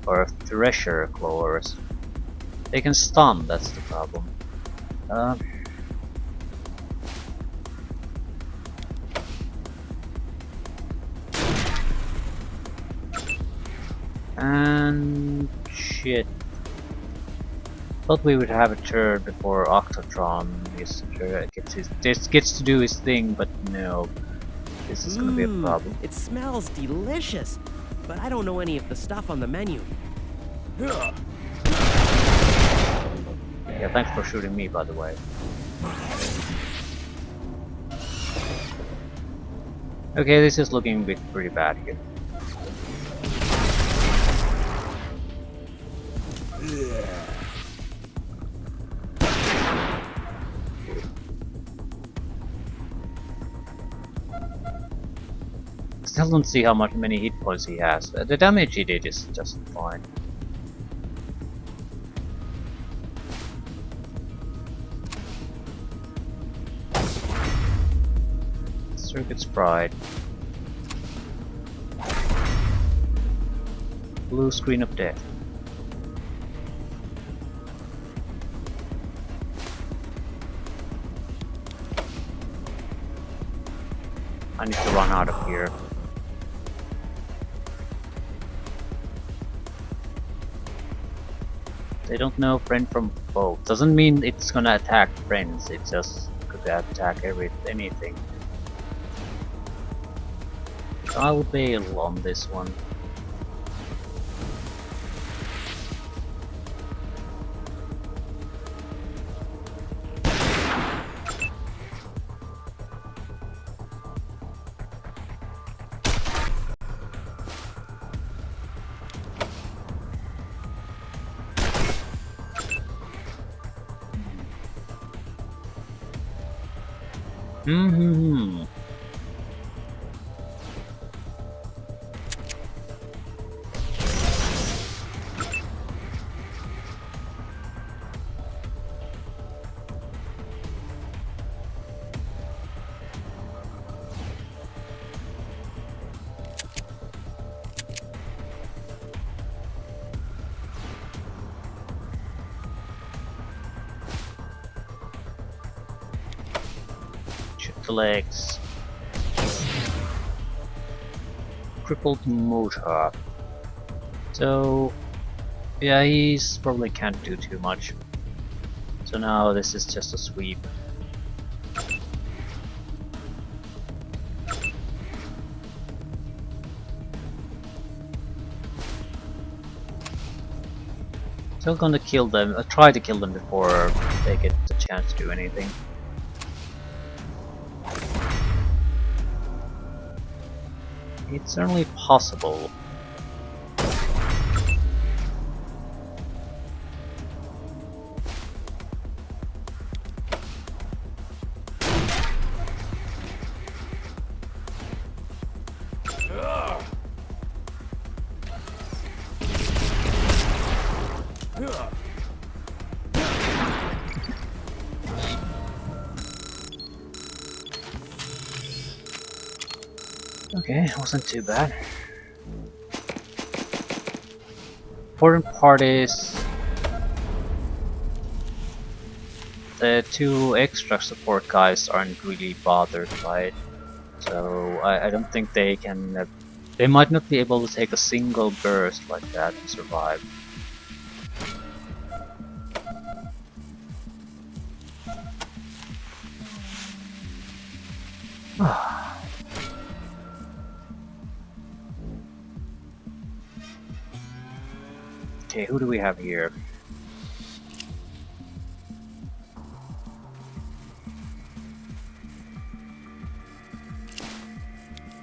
Or thresher claws. They can stun, that's the problem. And shit. Thought we would have a turn before Octotron gets to do his thing, but no. This is gonna be a problem. It smells delicious, but I don't know any of the stuff on the menu. Yeah, thanks for shooting me, by the way. Okay, this is looking pretty bad here. Still don't see how many hit points he has. The damage he did is just fine. Circuit's Pride. Blue screen of death. I need to run out of here. They don't know friend from foe. Doesn't mean it's gonna attack friends, it just could attack anything. So I'll bail on this one. Hmm. Shoot the legs. Crippled motor. So yeah, he's probably can't do too much. So now this is just a sweep. Still gonna kill them, try to kill them before they get the chance to do anything. It's certainly possible. Okay, wasn't too bad. Important part is the two extra support guys aren't really bothered by it, so I don't think they can. They might not be able to take a single burst like that and survive. Okay, who do we have here?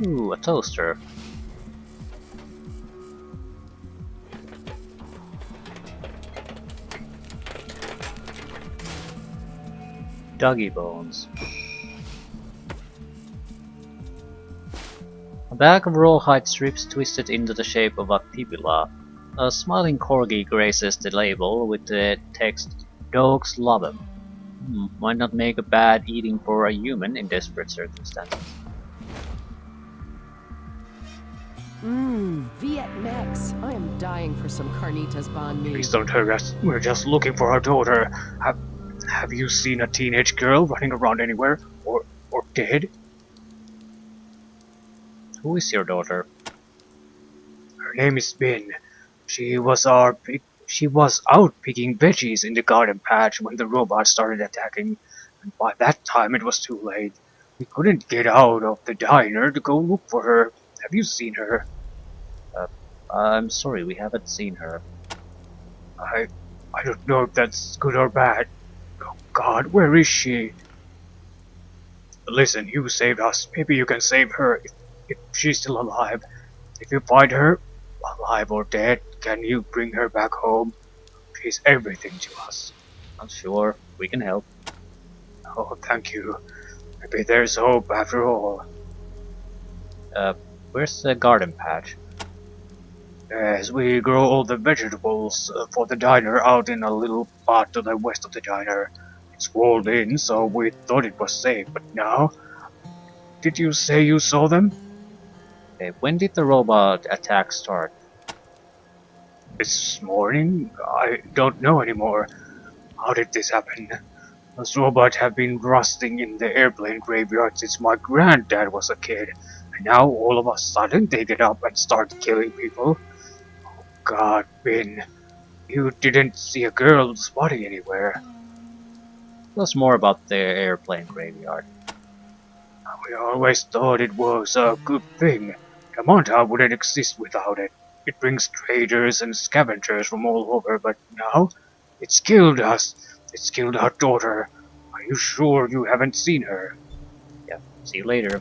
Ooh, a toaster. Doggy bones. A bag of rawhide strips twisted into the shape of a fibula. A smiling corgi graces the label with the text, "Dogs love 'em." Might not make a bad eating for a human in desperate circumstances. Viet Mex. I am dying for some carnitas banh mi. Please don't hurt us. We're just looking for our daughter. Have you seen a teenage girl running around anywhere? Or dead? Who is your daughter? Her name is Bin. She was out picking veggies in the garden patch when the robots started attacking, and by that time it was too late. We couldn't get out of the diner to go look for her. Have you seen her? I'm sorry, we haven't seen her. I don't know if that's good or bad. Oh God, where is she? Listen, you saved us. Maybe you can save her if she's still alive. If you find her, alive or dead, can you bring her back home? She's everything to us. Not sure, we can help. Oh, thank you. Maybe there's hope after all. Where's the garden patch? Yes, we grow all the vegetables for the diner out in a little pot to the west of the diner. It's walled in, so we thought it was safe, but now... Did you say you saw them? Okay, when did the robot attack start? This morning? I don't know anymore. How did this happen? Those robots have been rusting in the airplane graveyard since my granddad was a kid. And now all of a sudden they get up and start killing people. God, Ben, you didn't see a girl's body anywhere. Tell us more about the airplane graveyard. We always thought it was a good thing. Damonta wouldn't exist without it. It brings traders and scavengers from all over, but now it's killed us. It's killed our daughter. Are you sure you haven't seen her? Yeah, see you later.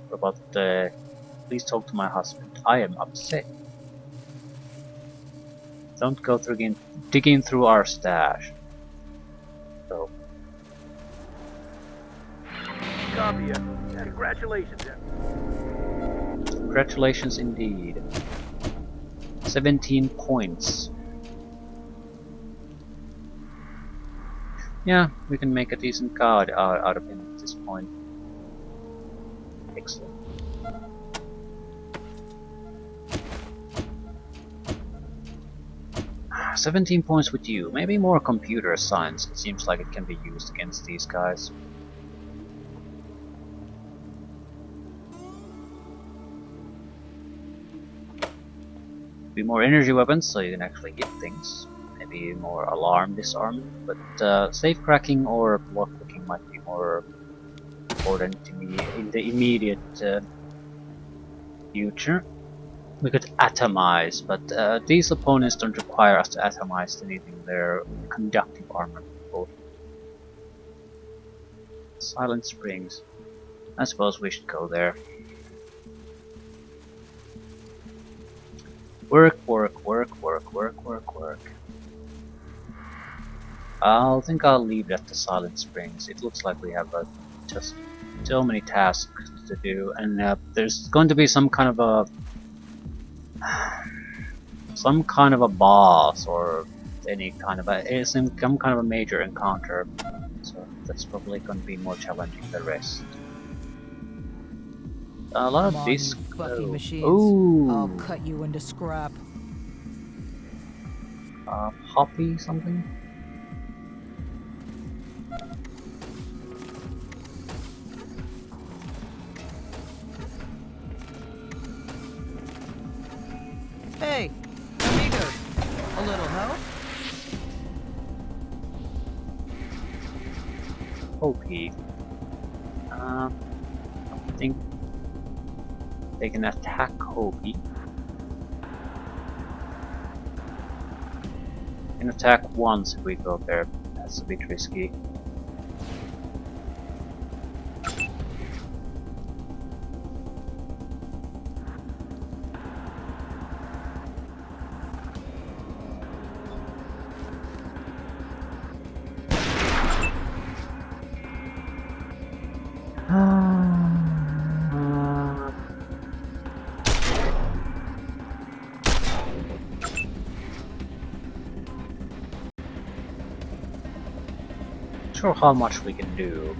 What about the... Please talk to my husband. I am upset. Don't go through digging through our stash. So, Copy ya. Congratulations, congratulations indeed. 17 points. Yeah, we can make a decent card out of him at this point. Excellent. Ah, 17 points with you. Maybe more computer science. It seems like it can be used against these guys. Be more energy weapons so you can actually hit things. Maybe more alarm disarm, but safe cracking or block picking might be more important to me in the immediate future. We could atomize, but these opponents don't require us to atomize anything. They're conductive armor people. Silent Springs. I suppose we should go there. Work, work, work, work, work, work, work. I think I'll leave it at the Silent Springs. It looks like we have just so many tasks to do, and there's going to be some kind of a boss or any kind of some kind of a major encounter. So that's probably going to be more challenging than the rest. A lot of these fucking machines. Ooh. I'll cut you into scrap. Poppy something? Hey, amigos, a little help? Poppy. I think they can attack Hopi. Can attack once if we go there. That's a bit risky. Sure how much we can do.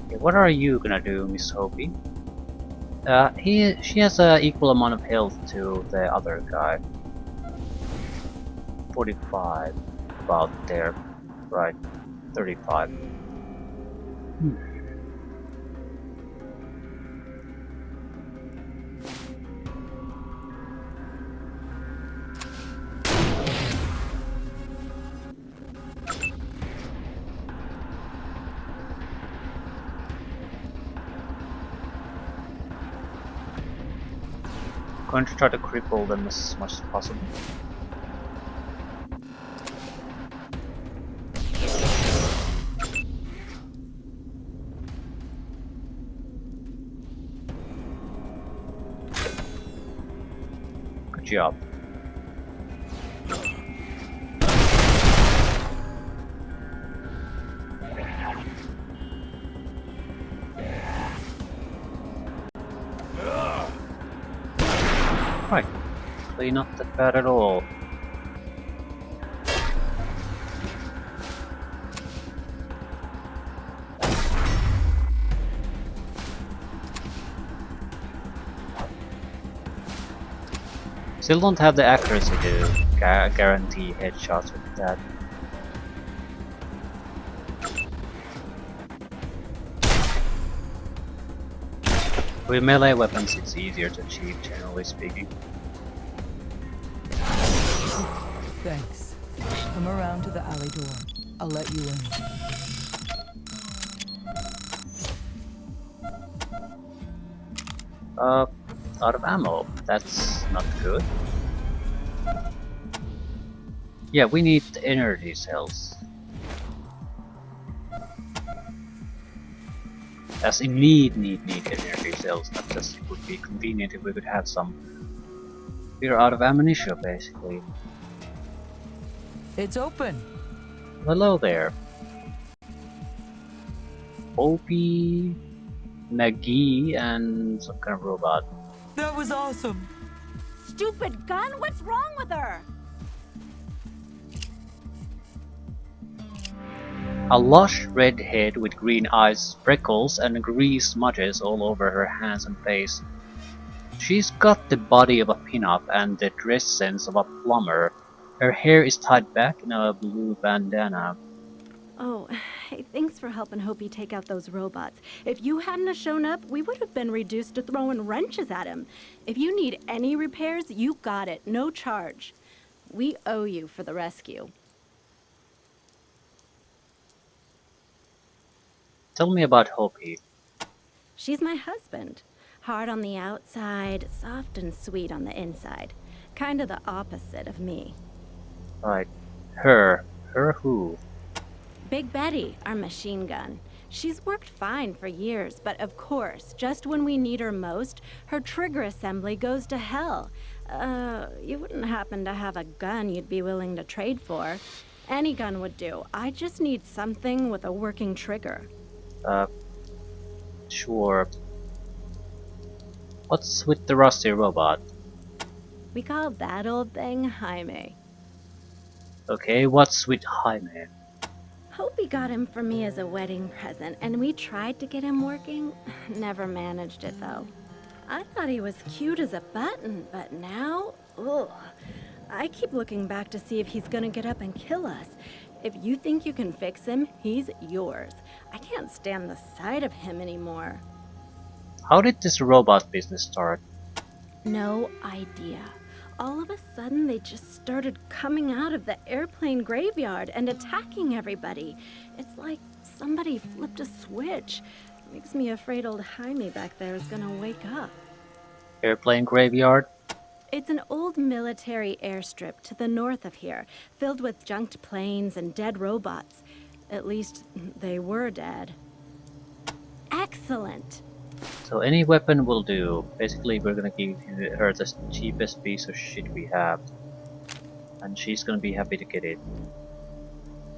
Okay, what are you gonna do, Miss Hopi? She has an equal amount of health to the other guy. 45, about there, right? 35. Going to try to cripple them as much as possible. Good job. Right. Actually, not that bad at all. Still don't have the accuracy to guarantee headshots with that. With melee weapons it's easier to achieve, generally speaking. Thanks. Come around to the alley door. I'll let you in. Out of ammo. That's not good. Yeah, we need energy cells. As in need energy cells, not just it would be convenient if we could have some. We're out of ammunition, basically. It's open. Hello there. Opie, McGee, and some kind of robot. That was awesome. Stupid gun? What's wrong with her? A lush red head with green eyes, freckles, and grease smudges all over her hands and face. She's got the body of a pinup and the dress sense of a plumber. Her hair is tied back in a blue bandana. Oh, hey, thanks for helping Hopi take out those robots. If you hadn't have shown up, we would have been reduced to throwing wrenches at him. If you need any repairs, you got it, no charge. We owe you for the rescue. Tell me about Hopi. She's my husband. Hard on the outside, soft and sweet on the inside. Kind of the opposite of me. Right. Her. Her who? Big Betty, our machine gun. She's worked fine for years, but of course, just when we need her most, her trigger assembly goes to hell. You wouldn't happen to have a gun you'd be willing to trade for. Any gun would do. I just need something with a working trigger. Sure. What's with the rusty robot? We call that old thing Jaime. Okay, what's with Jaime? Hopi got him for me as a wedding present, and we tried to get him working. Never managed it, though. I thought he was cute as a button, but now, ugh. I keep looking back to see if he's gonna get up and kill us. If you think you can fix him, he's yours. I can't stand the sight of him anymore. How did this robot business start? No idea. All of a sudden, they just started coming out of the airplane graveyard and attacking everybody. It's like somebody flipped a switch. Makes me afraid old Jaime back there is gonna wake up. Airplane graveyard? It's an old military airstrip to the north of here, filled with junked planes and dead robots. At least, they were dead. Excellent! So any weapon will do. Basically, we're gonna give her the cheapest piece of shit we have. And she's gonna be happy to get it.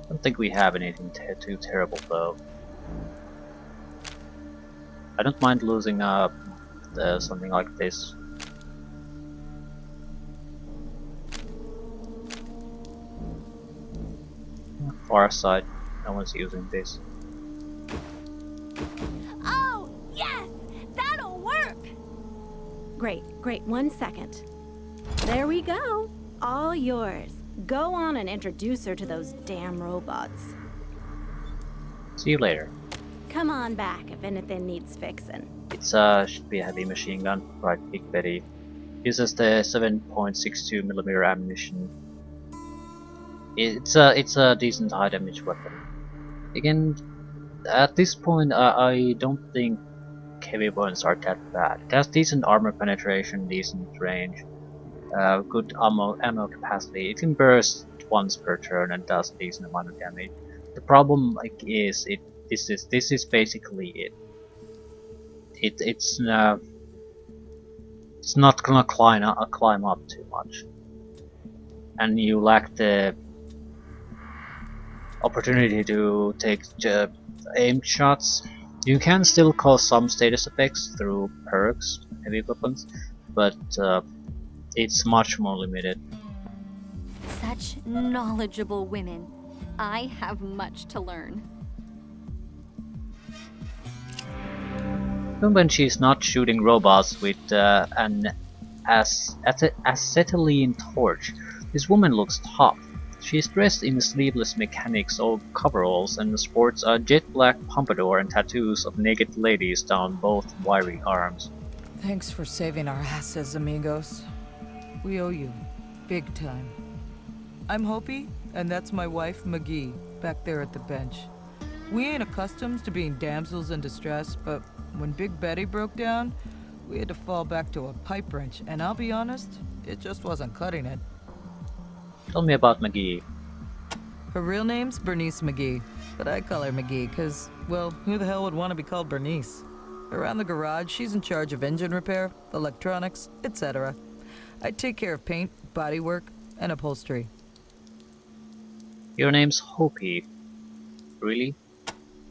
I don't think we have anything too terrible though. I don't mind losing something like this. Far side, no one's using this. Oh, yes! That'll work! Great, 1 second. There we go. All yours. Go on and introduce her to those damn robots. See you later. Come on back if anything needs fixing. It's should be a heavy machine gun, right? Big Betty uses the 7.62mm ammunition. It's a decent high damage weapon. Again, at this point, I don't think heavy weapons are that bad. It has decent armor penetration, decent range, good ammo capacity. It can burst once per turn and does a decent amount of damage. The problem is this is basically it. It's not gonna climb up too much, and you lack the opportunity to take aim shots. You can still cause some status effects through perks, heavy weapons, but It's much more limited. Such knowledgeable women. I have much to learn. Even when she's not shooting robots with an acetylene torch, this woman looks tough. She's dressed in sleeveless mechanics or coveralls and sports a jet black pompadour and tattoos of naked ladies down both wiry arms. Thanks for saving our asses, amigos. We owe you. Big time. I'm Hopi, and that's my wife, McGee, back there at the bench. We ain't accustomed to being damsels in distress, but when Big Betty broke down, we had to fall back to a pipe wrench, and I'll be honest, it just wasn't cutting it. Tell me about McGee. Her real name's Bernice McGee, but I call her McGee because, well, who the hell would want to be called Bernice? Around the garage, she's in charge of engine repair, electronics, etc. I take care of paint, bodywork, and upholstery. Your name's Hopi. Really?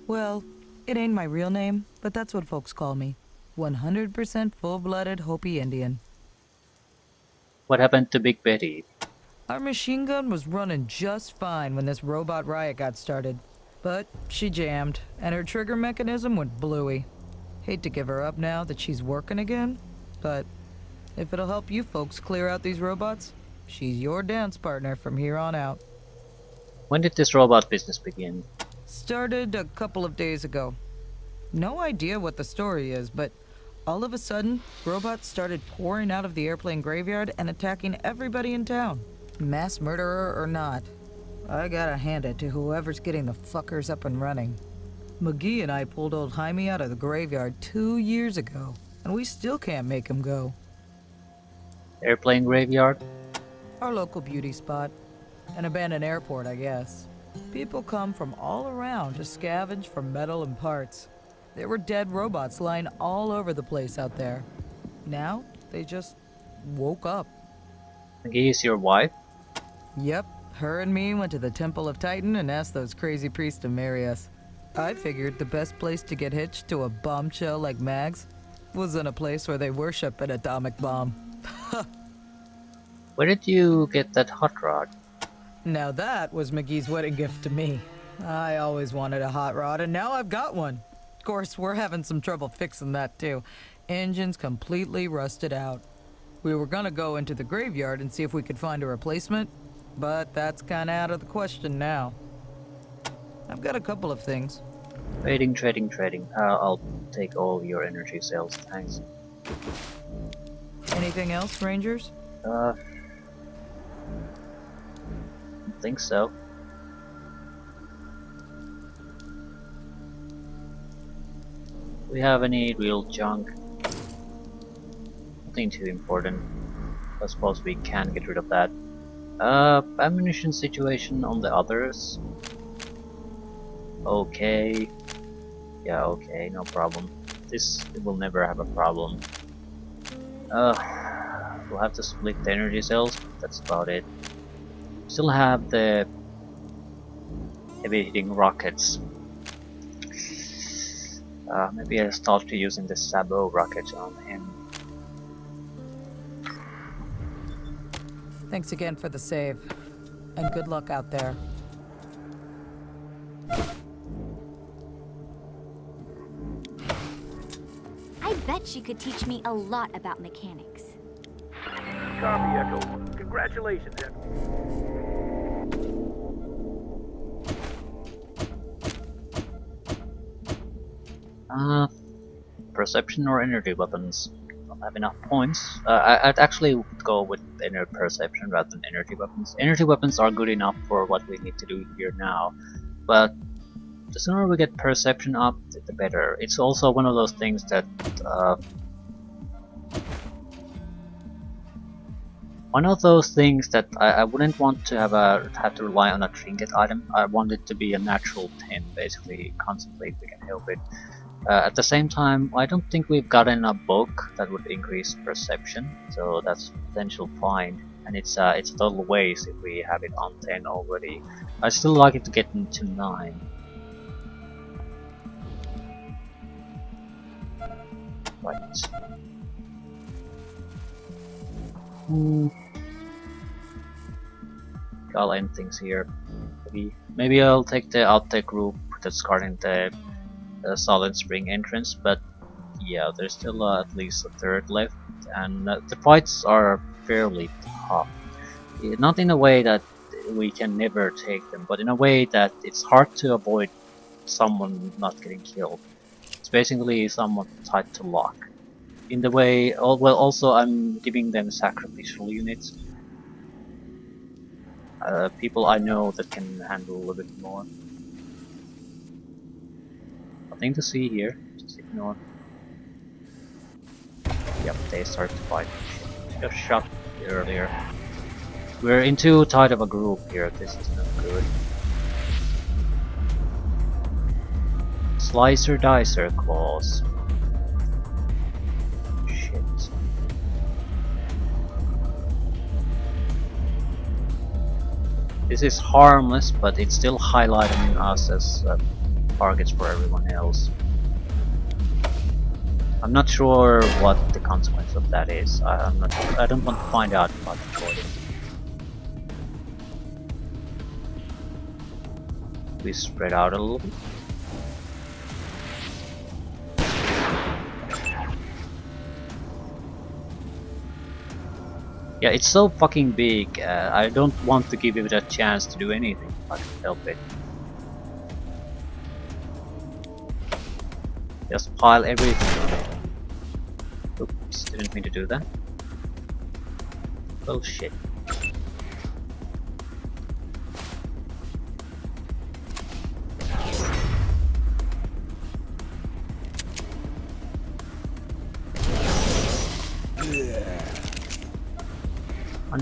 Well, it ain't my real name, but that's what folks call me. 100% full-blooded Hopi Indian. What happened to Big Betty? Our machine gun was running just fine when this robot riot got started. But she jammed, and her trigger mechanism went bluey. Hate to give her up now that she's working again, but if it'll help you folks clear out these robots, she's your dance partner from here on out. When did this robot business begin? Started a couple of days ago. No idea what the story is, but all of a sudden, robots started pouring out of the airplane graveyard and attacking everybody in town. Mass murderer or not, I gotta hand it to whoever's getting the fuckers up and running. McGee and I pulled old Jaime out of the graveyard 2 years ago, and we still can't make him go. Airplane graveyard? Our local beauty spot. An abandoned airport, I guess. People come from all around to scavenge for metal and parts. There were dead robots lying all over the place out there. Now, they just woke up. McGee is your wife? Yep, her and me went to the Temple of Titan and asked those crazy priests to marry us. I figured the best place to get hitched to a bombshell like Mag's was in a place where they worship an atomic bomb. Where did you get that hot rod? Now that was McGee's wedding gift to me. I always wanted a hot rod, and now I've got one. Of course, we're having some trouble fixing that too. Engine's completely rusted out. We were gonna go into the graveyard and see if we could find a replacement, but that's kinda out of the question now. I've got a couple of things. Trading. I'll take all your energy cells, thanks. Anything else, Rangers? I think so. Do we have any real junk? Nothing too important. I suppose we can get rid of that. Ammunition situation on the others. Okay. Yeah, okay, no problem. This will never have a problem. We'll have to split the energy cells. That's about it. Still have the heavy hitting rockets. Maybe I'll start to using the Sabo rocket on him. Thanks again for the save. And good luck out there. I bet she could teach me a lot about mechanics. Copy, Echo. Congratulations, Echo. Perception or energy weapons? Don't have enough points. I'd actually go with inner perception rather than energy weapons. Energy weapons are good enough for what we need to do here now, but the sooner we get perception up, the better. It's also one of those things that I wouldn't want to have to rely on a trinket item. I want it to be a natural 10, basically. Constantly if we can help it. At the same time, I don't think we've gotten a book that would increase perception, so that's potential find. And it's a total waste if we have it on 10 already. I still like it to get into 9. Right. I'll end things here. Maybe I'll take the outtake group that's guarding the Solid Spring entrance, but yeah, there's still at least a third left, and the fights are fairly tough. Not in a way that we can never take them, but in a way that it's hard to avoid someone not getting killed. It's basically somewhat tied to luck. In the way, well, also I'm giving them sacrificial units. People I know that can handle a little bit more. Nothing to see here, just ignore. Yep, they start to fight. Just shot earlier. We're in too tight of a group here, this is not good. Slicer dicer claws. Shit. This is harmless, but it's still highlighting us as targets for everyone else. I'm not sure what the consequence of that is. I don't want to find out about the choice. We spread out a little bit. Yeah, it's so fucking big. I don't want to give it a chance to do anything if I can help it. Just pile everything on it. Oops, didn't mean to do that. Well, shit.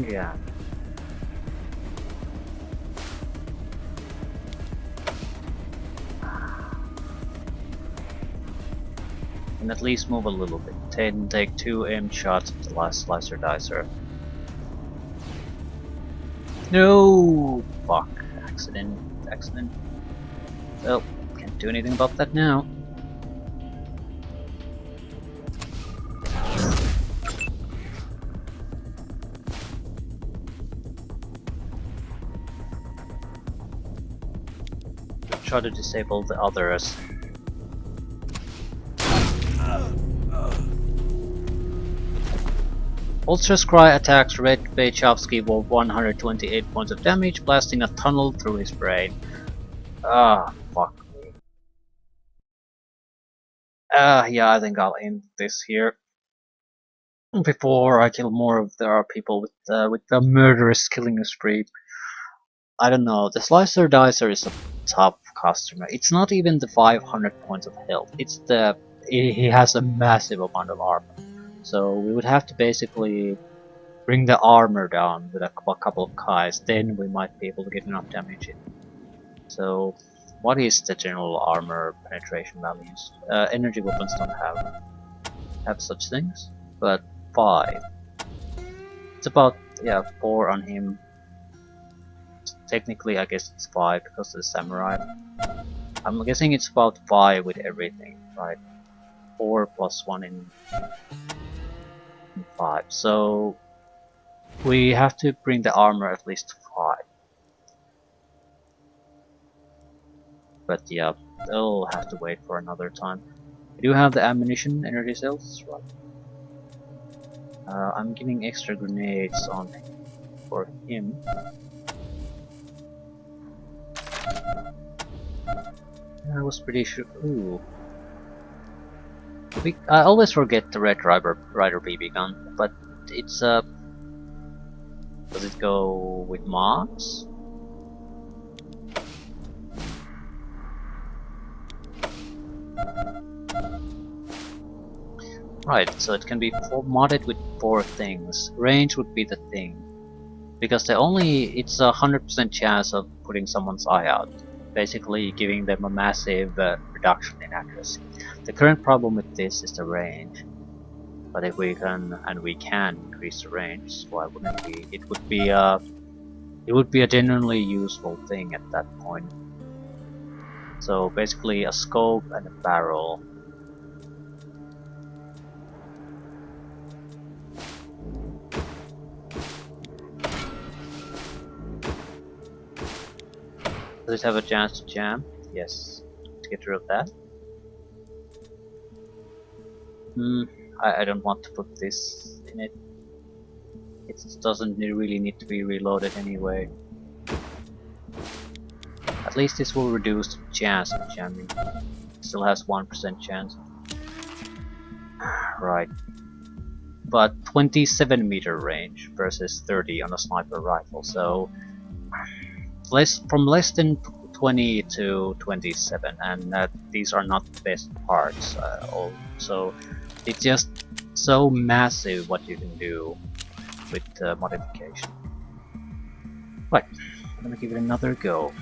Yeah. And at least move a little bit. Take 2 aim shots at the last slicer dicer. No! Fuck. Accident. Well, can't do anything about that now. Try to disable the others. Ultra's Cry attacks Red Beychovsky for 128 points of damage, blasting a tunnel through his brain. Ah, fuck me. Yeah, I think I'll end this here. Before I kill more of the people with the murderous killing spree. I don't know, the Slicer Dicer is a top customer. It's not even the 500 points of health, it's the... he has a massive amount of armor. So we would have to basically bring the armor down with a couple of Kais, then we might be able to get enough damage in. So what is the general armor penetration values? Energy weapons don't have such things, but 5. It's about, yeah, 4 on him. Technically I guess it's 5 because of the samurai. I'm guessing it's about 5 with everything, right? 4 plus 1 in 5. So we have to bring the armor at least to 5. But yeah, they'll have to wait for another time. We do have the ammunition energy cells, right? I'm giving extra grenades on for him. I was pretty sure. Ooh. I always forget the Red Rider BB gun, but it's does it go with mobs? Right, so it can be modded with 4 things. Range would be the thing, because it's a 100% chance of putting someone's eye out, basically giving them a massive reduction in accuracy. The current problem with this is the range, but if we can increase the range, why wouldn't we? It would be a genuinely useful thing at that point. So basically a scope and a barrel. Does it have a chance to jam? Yes. Let's get rid of that. I don't want to put this in it. It doesn't really need to be reloaded anyway. At least this will reduce the chance of jamming. It still has 1% chance. Right. But 27-meter range versus 30 on a sniper rifle, so from less than 20 to 27, and these are not the best parts. So it's just so massive what you can do with modification. Right, I'm gonna give it another go.